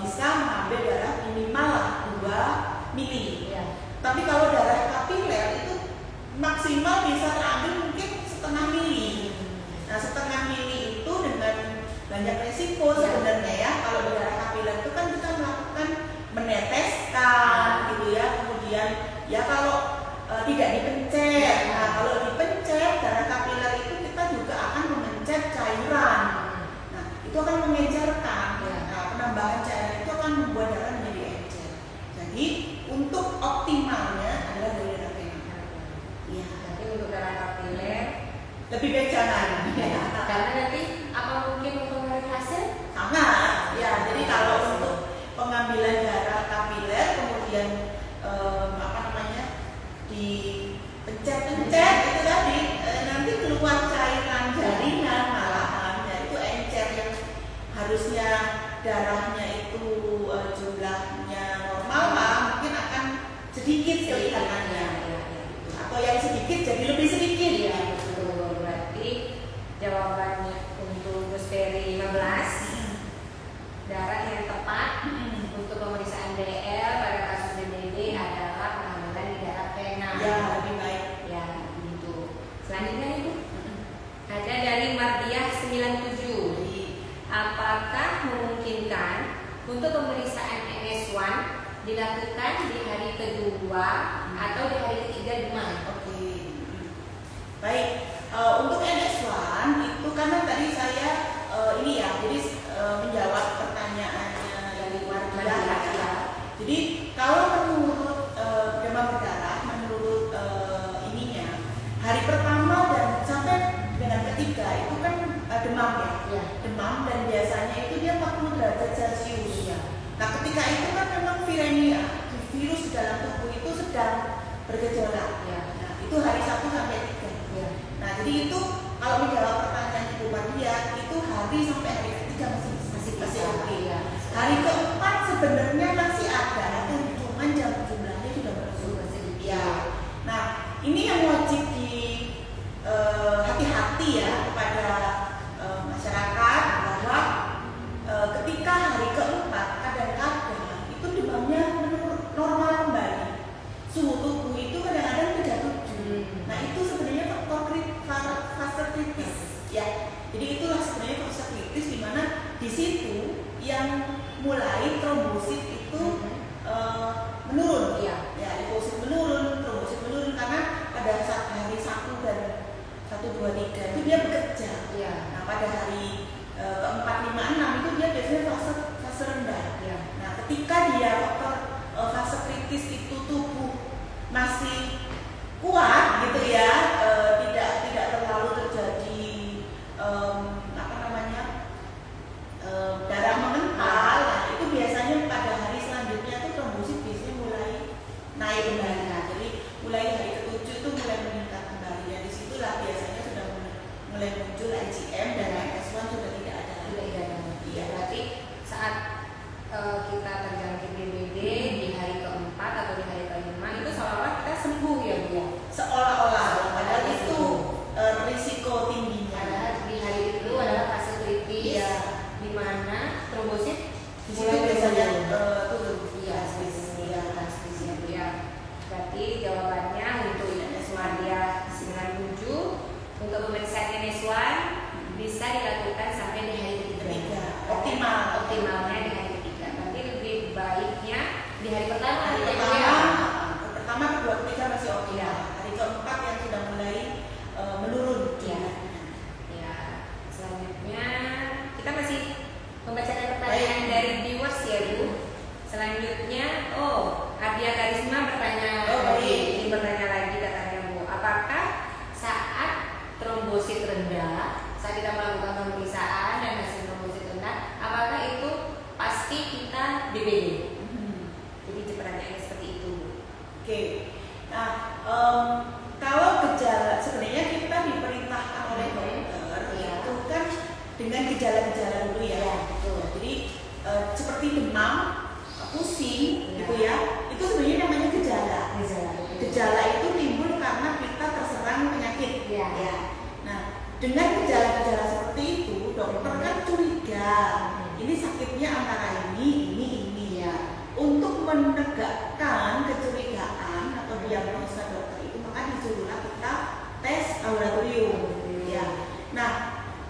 bisa mengambil darah minimal lah 2 mili. Ya. Tapi kalau darah kapiler itu maksimal bisa terambil mungkin 0,5 mili. Nah, 0,5 mili itu dengan banyak resiko sebenarnya ya. Kalau darah kapiler itu kan kita melakukan meneteskan gitu ya. Kemudian ya kalau tidak dipencet. Nah, kalau dipencet darah kapiler itu kita juga akan memencet cairan. Nah, itu akan mengencerkan. Nah, penambahan cairan itu akan membuat darah menjadi encer. Jadi untuk optimalnya adalah dari darah vena. Jadi untuk darah kapiler Lebih lebih baik jangan. Karena nanti apa mungkin mempengaruhi hasil? Sangat. Ya, jadi kalau untuk pengambilan darah kapiler kemudian apa namanya dipencet-pencet itu tadi nanti keluar cairan jaringan malahan, ya itu encer yang harusnya darahnya itu jumlahnya normal lah, mungkin akan sedikit kelihatannya, atau yang sedikit jadi lebih sedikit. Iya, betul. Berarti jawabannya untuk Gusperi 15 darah yang tepat untuk pemeriksaan DL pada kasus DBD adalah pengambilan di darah vena. Ya, lebih baik. Ya, gitu. Selanjutnya Ibu, ada dari Mardiah 97. Apakah memungkinkan untuk pemeriksaan NS1 dilakukan di hari kedua atau di hari ketiga demam? Oke. Baik, untuk NS1 itu karena tadi saya ini ya, jadi menjawab pertanyaannya dari Mardiah ya. Jadi kalau menurut demam berdarah, menurut ininya hari pertama dan sampai dengan ketiga itu kan demam ya, demam, dan biasanya itu dia 40 derajat Celcius. Nah ketika itu kan memang viremia, virus di dalam tubuh itu sedang bergejolak. Nah itu hari 1 sampai 3. Nah jadi itu kalau menjawab pertanyaan Ibu Mardiah itu hari sampai hari ketiga masih oke. Hari keempat sebenarnya masih ada, cuman jumlahnya sudah berkurang sedikit. Ya. Nah ini yang wajib di hati-hati ya kepada masyarakat bahwa ketika hari keempat kadang-kadang itu demamnya normal kembali, suhu tubuh itu kadang-kadang tidak 7. Nah itu sebenarnya faktor fase kritis ya. Jadi itulah sebenarnya fase kritis di mana di situ yang mulai trombosit itu menurun ya, limfosit menurun, trombosit menurun karena pada saat hari 1 dan 1, 2, 3 itu dia bekerja. Nah pada hari keempat, 5, 6 itu dia biasanya fase rendah. Nah ketika dia faktor fase kritis itu tubuh masih kuat gitu ya, tidak terlalu terjadi apa namanya darah mengental. Nah itu biasanya pada hari selanjutnya tuh trombosit biasanya mulai naik kembali. Nah, jadi mulai hari ke-7 itu mulai meningkat kembali. Ya disitulah biasanya sudah mulai muncul IgM dan NS1 sudah tidak ada lagi. Iya, berarti saat kita terjangkit DBD di hari keempat atau di hari kelima itu seolah-olah kita sembuh ya Bu ya? Seolah-olah, padahal itu risiko tingginya. Padahal di hari itu adalah fase kritis di mana trombosit Di situ biasanya turun. Iya, transmisinya Bu ya. Berarti jawabannya untuk Mardiah 97 untuk pemeriksaan NS1 bisa dilakukan sampai di hari ketiga. Optimalnya di hari ketiga. Berarti lebih baiknya di hari pertama. Pertama, kedua, ketiga masih oke. Hari keempat yang sudah mulai menurun. Ya. Selanjutnya kita masih membacakan pertanyaan dari viewers ya Bu. Selanjutnya, Ardia Karisma bertanya ini bertanya lagi katanya Bu, apakah saat trombosit rendah, saat kita melakukan pemeriksaan dan hasil trombosit rendah, apakah itu pasti kita DBD? Jadi pertanyaannya seperti itu. Oke. Nah, kalau gejala sebenarnya kita diperintahkan oleh dokter itu kan dengan gejala-gejala dulu ya. Betul. Jadi seperti demam, pusing gitu ya. Itu sebenarnya namanya gejala. Gejala itu timbul karena kita terserang penyakit. Nah, dengan gejala-gejala seperti itu, dokter kan curiga. Ini sakitnya antara ini ya. Untuk menegakkan kecurigaan atau diagnosa dokter itu, maka disuruhlah kita tes laboratorium. Ya. Nah,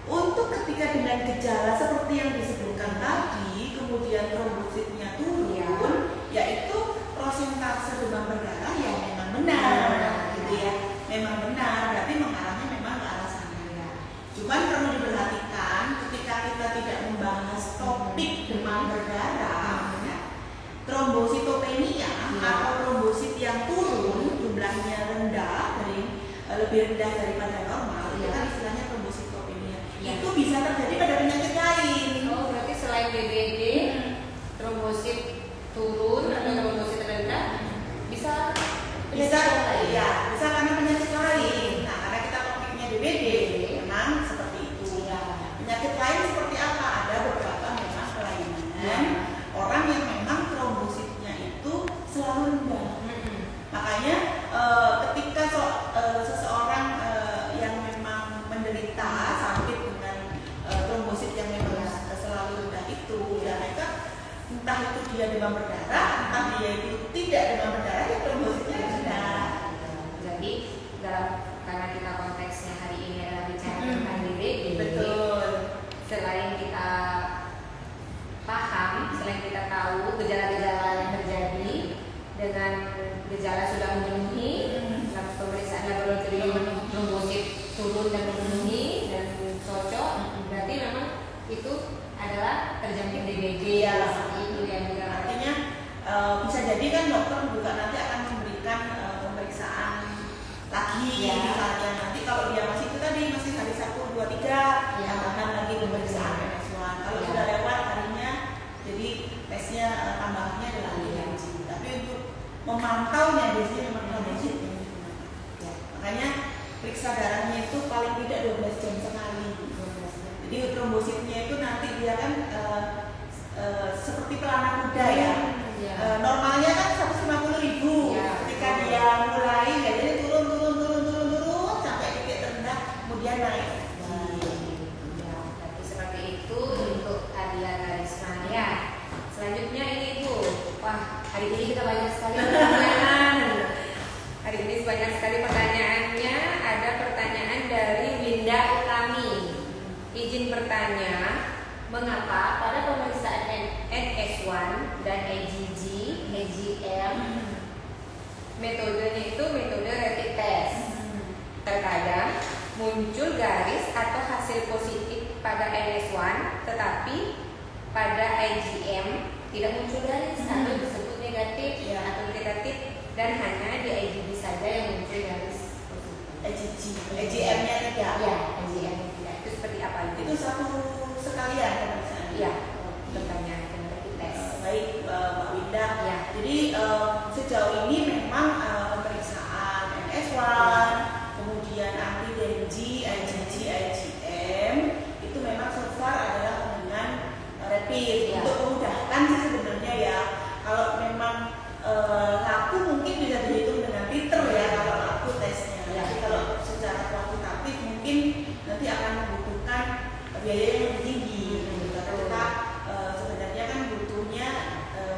untuk ketika dengan gejala seperti yang disebutkan tadi, kemudian trombositnya turun, yaitu prosentase demam berdarah yang memang benar, gitu ya, memang benar, berarti mengarahnya memang ke arah sana. Cuman perlu diperhatikan ketika kita tidak membahas topik demam berdarah, trombositopenia atau trombosit yang turun jumlahnya rendah, lebih rendah daripada normal, itu kan istilahnya trombositopenia. Ya. Itu bisa terjadi pada penyakit lain. Oh, berarti selain DBD, trombosit turun atau trombosit rendah bisa Bisa, penyakit lain. ya, bisa karena penyakit lain. Nah, karena kita topiknya DBD, memang seperti itu. Iya. Penyakit lain seperti apa? Ada beberapa memang kelainan orang yang memang trombositnya itu selalu rendah. Makanya ketika seseorang yang memang menderita sakit dengan trombosit yang memang selalu rendah itu, ya mereka entah itu dia demam berdarah, entah dia itu tidak demam berdarah, ya trombositnya rendah. Jadi karena kita konteksnya hari ini adalah bicara tentang DBD, Betul. selain kita paham, selain kita tahu gejala-gejala yang terjadi dengan gejala sudah memenuhi, pemeriksaan laboratorium trombosit turun dan memenuhi dan cocok, berarti memang itu adalah terjangkit DBD. Iya. Seperti itu yang juga Artinya bisa jadi kan dokter juga nanti akan memberikan pemeriksaan lagi, Ya. misalnya nanti kalau dia masih itu tadi masih hari 1, 2, 3 Ya. tambahan lagi pemeriksaan NS1. Kalau Ya. sudah lewat harinya, jadi tesnya tambahannya adalah Ya. DMG. Tapi untuk memantaunya biasanya memang trombosit yang digunakan. Ya. Makanya periksa darahnya itu paling tidak 12 jam sekali. Jadi trombositnya itu nanti dia kan seperti pelana kuda ya. Ya. Normalnya kan 150.000. Ya. Ketika dia mulai ya jadi turun sampai titik terendah, kemudian naik. Ya, tapi seperti itu untuk Adiana Risma ya. Selanjutnya ini Bu, wah hari ini kita banyak sekali pertanyaan. Hari ini banyak sekali pertanyaannya. Ada pertanyaan dari Winda Utami. Izin bertanya, mengapa pada pemeriksaan NS1 dan AGG, AGM, metodenya itu metode rapid test? Terkadang muncul garis atau hasil positif pada NS1, tetapi pada IgM tidak muncul garis atau disebut negatif Ya. atau negatif, dan hanya di IgG saja yang muncul garis positif. EGM-nya tidak. Ya, IgM tidak. Itu seperti apa itu? Itu satu sekalian pemeriksaan. Iya, bertanya dengan rapid test. Baik Mbak Winda. Ya. Jadi sejauh ini memang pemeriksaan NS1, kemudian anti-DMG, IgG, IgM itu memang so far adalah dengan rapid. Ya. Untuk memudahkan sih sebenarnya ya. Kalau memang laku mungkin bisa dihitung dengan liter ya kalau laku tesnya. Ya. Tapi kalau secara kuantitatif mungkin nanti akan membutuhkan biaya yang lebih tinggi. Karena kita sebenarnya kan butuhnya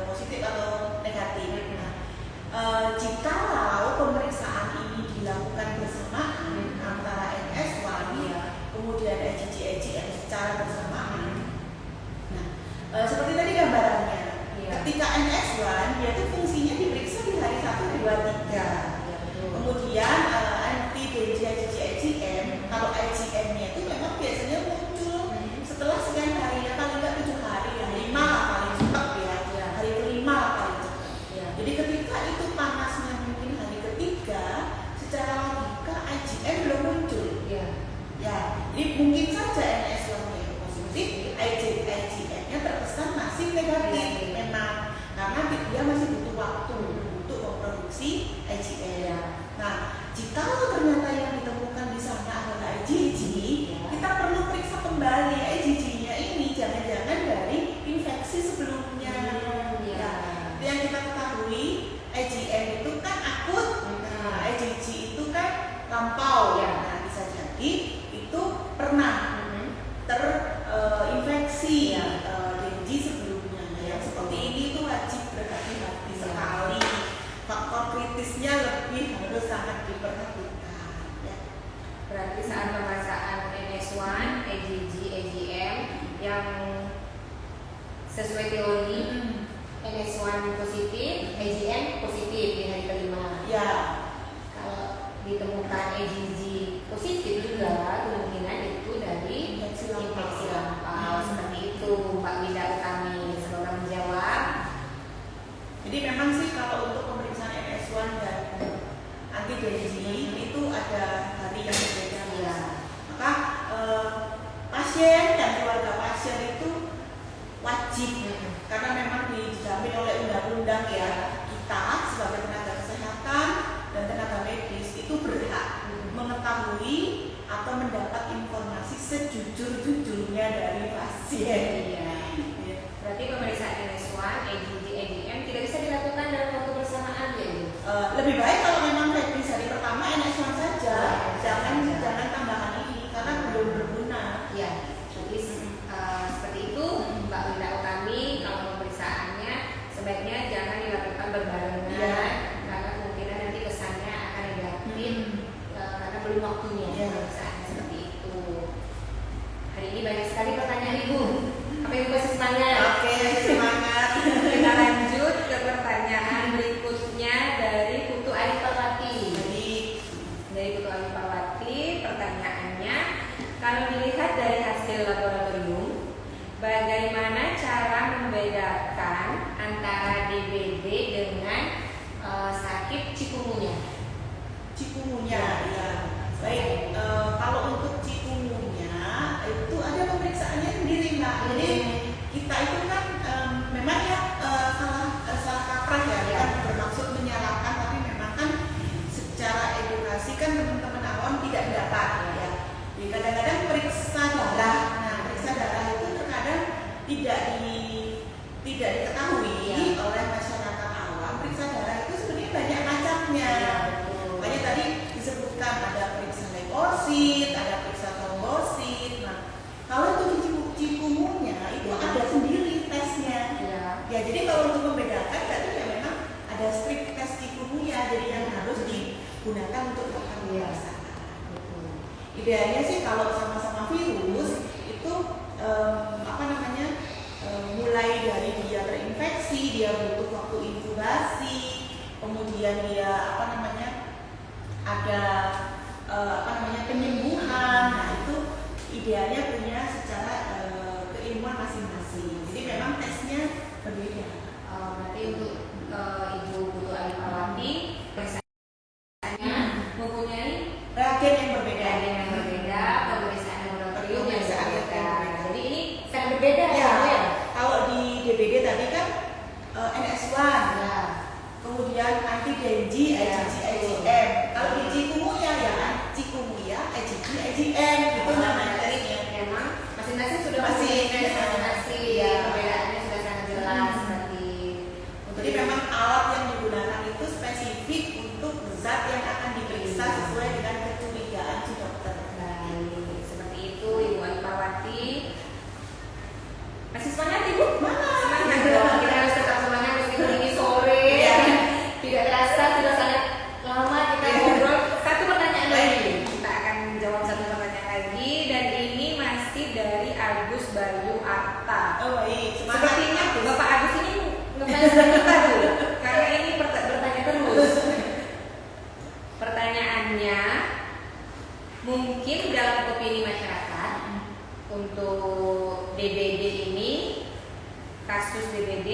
positif atau negatif. Nah, jikalau pemeriksaan ini dilakukan bersamaan antara NS1 kemudian IgG, IgM secara bersamaan. Nah, seperti tadi gambarannya, Iya. ketika NS1 dia itu fungsinya diperiksa di hari 1, 2, 3. Ya, betul. Kemudian anti DMG, IgG, IgM, kalau IgM-nya itu memang biasanya muncul setelah sekian hari, ya paling nggak 7 hari, ya 5 lah paling cepat ya, Ya. hari kelima lah paling cepat. Ya. Jadi ketika itu panasnya mungkin hari ketiga, secara logika IgM belum muncul. Ya. Ya, jadi mungkin saja NS1-nya itu positif, IgM-nya terkesan masih negatif memang, karena dia masih butuh waktu untuk memproduksi IgM. Ya. Nah, jika ternyata yang ditemukan di sana adalah IgG, kita perlu periksa kembali IgG-nya ini jangan-jangan dari infeksi sebelumnya. Ya. Ya, itu yang kita ketahui, IgM itu kan akut, nah, IgG itu kan lampau. Ya. Nah, bisa jadi itu pernah terinfeksi Ya. DMG sebelumnya. Yang seperti ini itu wajib berhati-hati Ya. sekali. Faktor kritisnya lebih harus sangat diperhatikan. Ya. Berarti saat pemeriksaan NS1, AGG, AGM yang sesuai teori NS1 positif, AGM positif di hari kelima. Ya. Kalau ditemukan AGG positif juga kemungkinan itu dari Infeksi lampau. Seperti itu Mbak Winda Utami. Semoga menjawab. Jadi memang sih kalau untuk pemeriksaan NS1 dan anti DMG itu ada hari yang berbeda. Ya. efisien. Iya. Iya. Berarti pemeriksaan NS1, IgG, IgM tidak bisa dilakukan dalam waktu bersamaan ya Bu? Lebih baik kalau memang bisa di pertama NS1 saja, jangan tambahan ini karena belum berguna. Iya. Jadi seperti itu Mbak beritahu kami kalau pemeriksaannya sebaiknya jangan dilakukan berbarengan Iya. karena kemungkinan nanti kesannya akan negatif karena belum waktunya Iya. pemeriksaan seperti itu. Hari ini banyak sekali pertanyaan Ibu. Apa Ibu masih semangat? Oke, semangat. Kita lanjut ke pertanyaan berikutnya dari Putu Aliparwati. Dari Putu Aliparwati, pertanyaannya, kalau dilihat dari hasil laboratorium, bagaimana cara membedakan antara DBD dengan sakit cikungunya? Cikungunya, ya. Baik, kalau untuk cikungunya itu ada pemeriksaannya sendiri, Mbak. Jadi kita itu kan memang ya salah kaprah ya, kan bermaksud menyalahkan, tapi memang kan secara edukasi kan teman-teman awam tidak dapat ya. Jadi kadang-kadang periksa darah, nah periksa darah itu terkadang tidak diketahui oleh masyarakat awam. Periksa darah itu sebenarnya banyak macamnya. Makanya tadi disebutkan ada periksa leukosit, ada periksa trombosit. Nah, kalau untuk cikungunya itu ada sendiri tesnya. Ya, jadi kalau untuk membedakan berarti ya memang ada strict tes cikungunya, jadi yang harus digunakan untuk melakukan pemeriksaan. Idealnya sih kalau sama-sama virus itu mulai dari dia terinfeksi, dia butuh waktu inkubasi, kemudian dia ada penyembuhan. Nah itu idealnya punya secara keilmuan masing-masing. Jadi memang tesnya berbeda. Berarti untuk Ibu Putu Aliparwati pemeriksaannya mempunyai Reagen yang berbeda. pemeriksaan laboratorium yang berbeda. Jadi ini sangat berbeda Ya, ya. kalau di DBD tadi kan NS1, kemudian anti-Denji, IgG, IgM. Kalau di cikungunya ya cikungunya, IgG, IgM itu namanya tesnya. Memang masing-masing sudah Masing-masing. masing-masing. Iya. Perbedaannya sudah sangat jelas berarti. Jadi memang alat yang digunakan itu spesifik untuk zat yang akan diperiksa sesuai dengan kecurigaan si dokter. Baik, seperti itu Ibu Aliparwati. Masih semangat Ibu? Semangat dong. Kita harus tetap semangat meskipun ini sore. Iya. Tidak terasa sudah sangat lama kita ngobrol. Satu pertanyaan lagi. Kita akan jawab satu pertanyaan lagi dan ini masih dari Agus Bayu Arta. Oh baik, semangat. Sepertinya Bapak Agus ini ngefans banget tuh. Karena ini bertanya terus. Pertanyaannya, mungkin dalam opini masyarakat untuk DBD ini, kasus DBD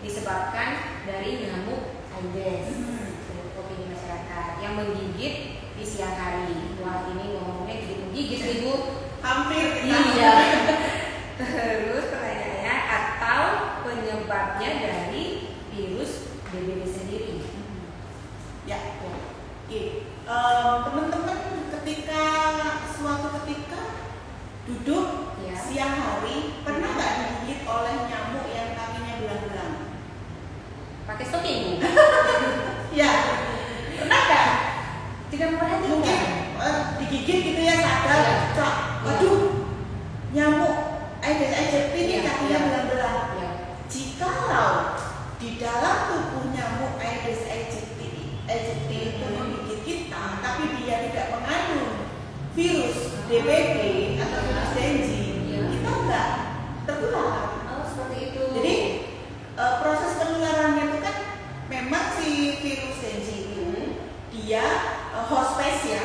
disebabkan dari nyamuk Aedes. Opini masyarakat yang menggigit di siang hari. Wah ini ngomongnya jadi menggigit Ibu. Hampir kita. Iya. Terus pertanyaannya, atau penyebabnya dari virus DBD sendiri? Ya. Oke. Teman-teman suatu ketika duduk Ya. siang hari pernah nggak digigit oleh nyamuk yang kakinya belang-belang? Pakai stocking Bu? Ya. Pernah nggak? Tidak memperhatikan. Mungkin digigit gitu ya sadar, Ya. cak, waduh, nyamuk Aedes aegypti ini Ya, kakinya ya. belang-belang. Ya. Jikalau di dalam tubuh nyamuk Aedes aegypti itu menggigit kita, tapi dia tidak mengandung virus DBD atau virus Denji, Ya. kita enggak tertular. Oh seperti itu. Jadi proses penularannya itu kan memang si virus Denji itu dia host space ya,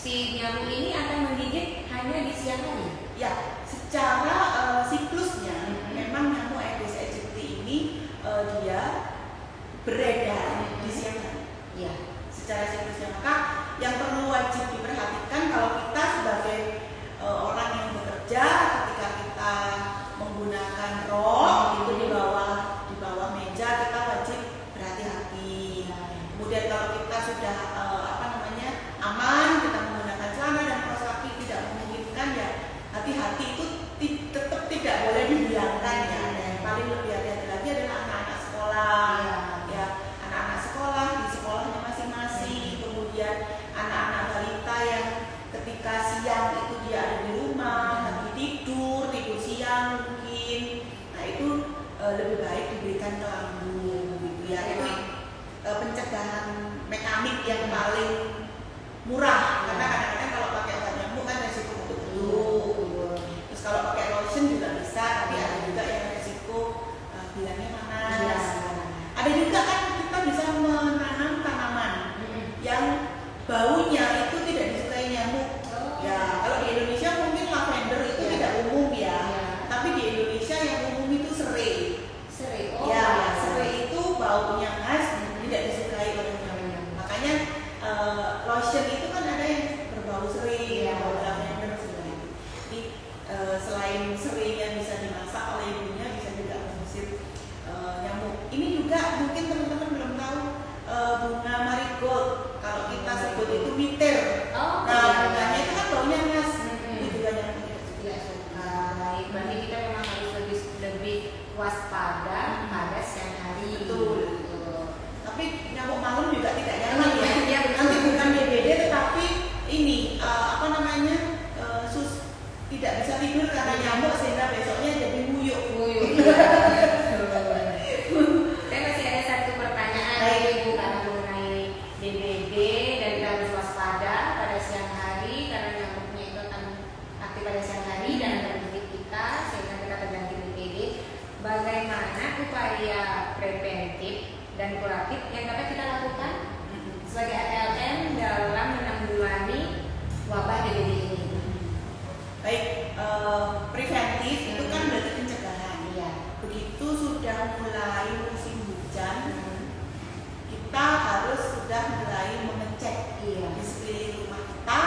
si nyamuk ini akan menggigit hanya di siang hari. Ya, secara siklusnya memang nyamuk Aedes aegypti ini dia beredar di siang hari. Iya. Secara siklusnya, maka yang perlu wajib diperhatikan kalau kita sebagai orang yang bekerja, ketika kita menggunakan rok itu di bawah meja, kita wajib berhati-hati. Kemudian kalau kita sudah aman, kita menggunakan celana dan kaos kaki tidak memungkinkan, ya hati-hati itu tetap tidak boleh dihilangkan ya. Yang paling lebih hati-hati lagi adalah anak-anak sekolah, ya anak-anak sekolah di sekolahnya masing-masing, kemudian anak-anak balita yang ketika siang itu dia ada di rumah, lagi tidur siang mungkin, nah itu lebih baik diberikan kelambu gitu ya. Itu pencegahan mekanik yang paling murah, karena kadang-kadang kalau pakai obat nyamuk kan resiko untuk flu. Terus kalau pakai lotion juga bisa, tapi ada juga yang resiko bilangnya panas. Ada juga kan kita bisa menanam tanaman yang baunya itu tidak disukai nyamuk. Ya, kalau di Indonesia mungkin lavender itu tidak umum ya. Tapi di Indonesia yang umum itu serai. Serai itu baunya khas, tidak disukai oleh nyamuk. Makanya lotion itu kan ada yang berbau serai, berbau lavender seperti itu. Jadi selain serainya bisa dimasak oleh ibunya, bisa juga mengusir nyamuk. Ini juga mungkin teman-teman belum tahu bunga marigold. Kalau kita sebut itu miter. Nah, bunganya itu kan baunya khas. Itu juga nyamuk tidak suka. Baik, berarti kita memang harus lebih waspada pada siang hari. Betul. Tapi nyamuk malam juga tidak nyaman ya. Iya, Nanti bukan DBD tetapi ini tidak bisa tidur karena nyamuk sehingga besoknya jadi nguyuk. Saya masih ada satu pertanyaan dari Ibu karena mengenai DBD dan kita harus waspada pada siang hari karena nyamuknya itu akan aktif pada siang hari dan akan menggigit kita sehingga kita terjangkit DBD. Bagaimana upaya preventif dan kuratif yang dapat kita lakukan sebagai ATLM dalam menanggulangi wabah DBD ini? Baik, preventif itu kan berarti pencegahan. Begitu sudah mulai musim hujan, kita harus sudah mulai mengecek di sekeliling rumah kita.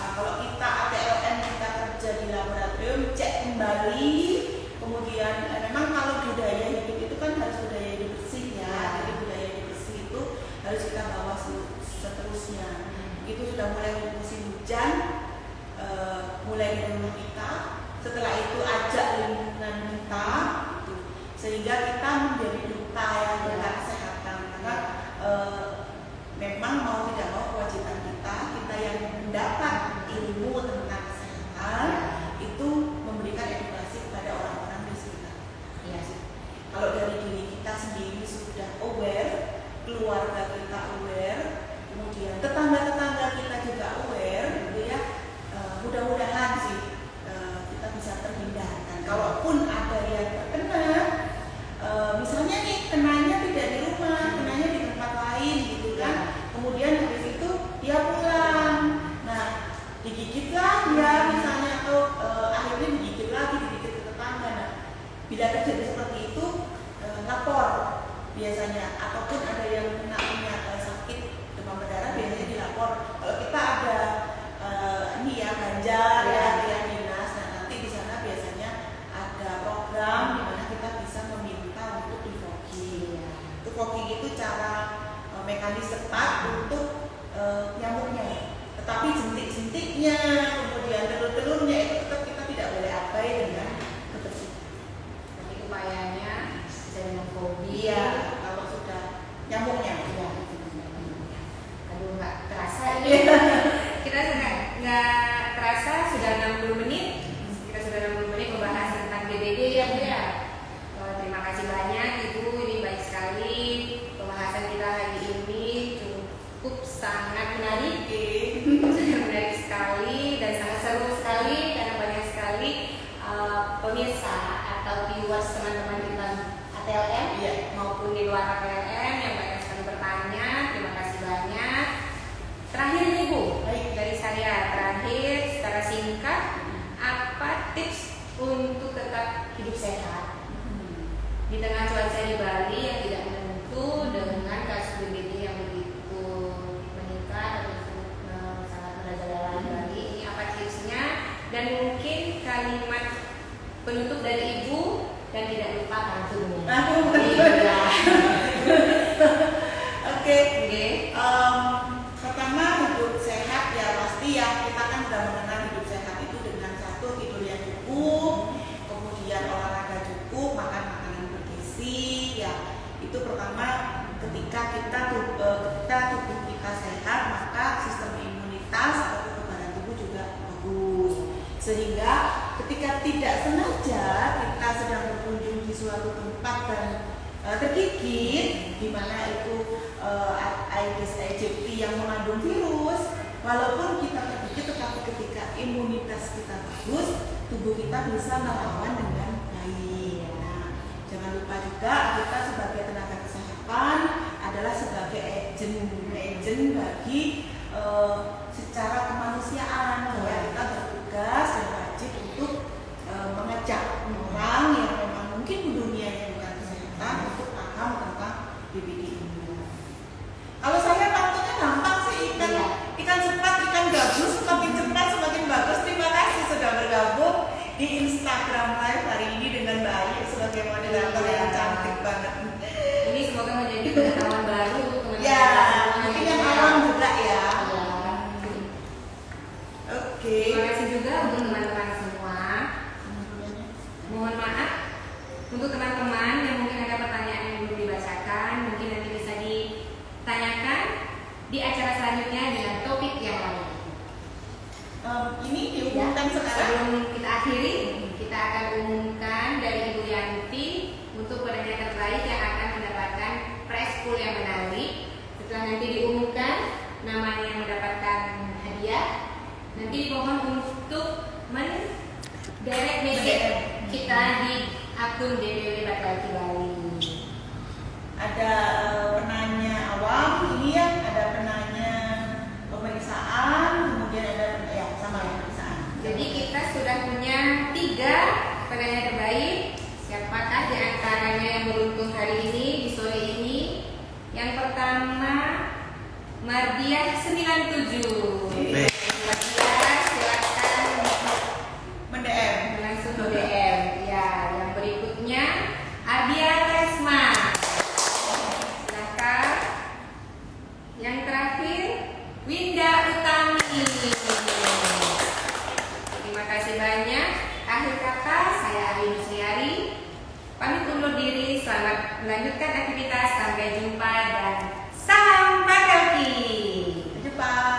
Nah, kalau kita ATLM kita kerja di laboratorium, cek kembali. Kemudian memang kalau budaya hidup itu kan harus budaya hidup bersih ya. Jadi budaya hidup bersih itu harus kita bawa seterusnya. Begitu sudah mulai musim hujan, mulai dari rumah kita, setelah itu ajak lingkungan kita, gitu. Sehingga kita menjadi duta yang tentang kesehatan. Karena memang mau tidak mau kewajiban kita yang mendapat ilmu tentang kesehatan itu memberikan edukasi kepada orang-orang di sekitar. Kalau dari diri kita sendiri sudah aware, keluarga kita aware, kemudian tetangga-tetangga kita juga aware, gitu ya. Mudah-mudahan sih kita bisa terhindarkan. Kalaupun ada yang terkena, misalnya nih kenanya tidak di rumah, kenanya di tempat lain gitu kan. Kemudian habis itu dia pulang, nah digigitlah dia misalnya atau akhirnya digigit lagi, digigit ke tetangga. Nah, bila terjadi seperti itu lapor biasanya, ataupun ada yang punya sakit demam berdarah biasanya dilapor. Kalau kita ada Banjar ya dinas, nah nanti di sana biasanya ada program di mana kita bisa meminta untuk di fogging. Itu fogging itu cara mekanis tepat untuk nyamuknya. Tetapi jentik-jentiknya, kemudian telur-telurnya itu tetap kita tidak boleh abai dengan kebersihan. Jadi upayanya bisa dengan fogging. Iya, kalau sudah nyamuknya. Aduh, nggak terasa ini. Kita nggak terasa sudah 60 menit. Kita sudah 60 menit membahas tentang DBD ya Bu ya. Terima kasih banyak Ibu, ini baik sekali pembahasan kita hari ini, cukup sangat menarik, sangat menarik sekali dan sangat seru sekali karena banyak sekali pemirsa atau viewers teman-teman kita ATLM maupun di luar ATLM yang banyak sekali bertanya. Terima kasih banyak. Terakhir nih Bu, dari saya Di tengah cuaca di Bali yang tidak menentu dengan kasus DBD yang begitu meningkat atau sangat merajalela di Bali, ini apa tipsnya? Dan mungkin kalimat penutup dari Ibu dan tidak lupa pantunnya. Iya. Oke. Oke. Pertama, hidup sehat ya pasti ya, kita kan sudah mengenal hidup sehat itu dengan satu, tidur yang cukup, kemudian olahraga cukup, makan makanan bergizi ya. Itu pertama, ketika tubuh kita sehat, maka sistem imunitas atau kekebalan tubuh juga bagus. Sehingga ketika tidak sengaja kita sedang berkunjung di suatu tempat dan tergigit, di mana itu Aedes aegypti yang mengandung virus, walaupun kita tergigit, tetapi ketika imunitas kita bagus, tubuh kita bisa melawan dengan baik. Nah, jangan lupa juga kita sebagai tenaga kesehatan adalah sebagai agent bagi secara kemanusiaan. Ya, kita bertugas dan wajib untuk mengajak orang yang memang mungkin dunianya bukan kesehatan untuk paham tentang DBD ini. Kalau saya pantunnya gampang sih, ikan sepat, ikan gabus, semakin cepat semakin bagus. Terima kasih sudah bergabung di Instagram Live hari ini dengan Mbak Ayu sebagai moderator yang cantik banget. Ini semoga menjadi pengetahuan baru untuk teman-teman. Ya, mungkin yang awam juga ya. Oke. Terima kasih juga untuk teman-teman semua. Mohon maaf untuk teman-teman yang mungkin ada pertanyaan yang belum dibacakan, mungkin nanti bisa ditanyakan di acara selanjutnya dengan topik yang lain. Ini diumumkan sekarang. Sebelum kita akhiri, kita akan umumkan dari Ibu Yanti untuk penanya terbaik yang akan mendapatkan press pool yang menarik. Setelah nanti diumumkan namanya yang mendapatkan hadiah, nanti dimohon untuk direct message kita di akun DBW Batalki Bali. Ada penanya awam, ini ya, ada penanya pemeriksaan, kemudian ada sama pemeriksaan. Jadi kita sudah punya 3 penanya terbaik. Siapakah di antaranya yang beruntung hari ini di sore ini? Yang pertama Mardiah 97. Mardiah, silakan Mendm. langsung ke DM. Ya, yang berikutnya Adia Resma. Silakan. Yang terakhir Winda Utami. Terima kasih banyak. Akhir kata, saya Ayu Nusriari pamit undur diri. Selamat melanjutkan aktivitas. Sampai jumpa dan salam Batalki. Jumpa.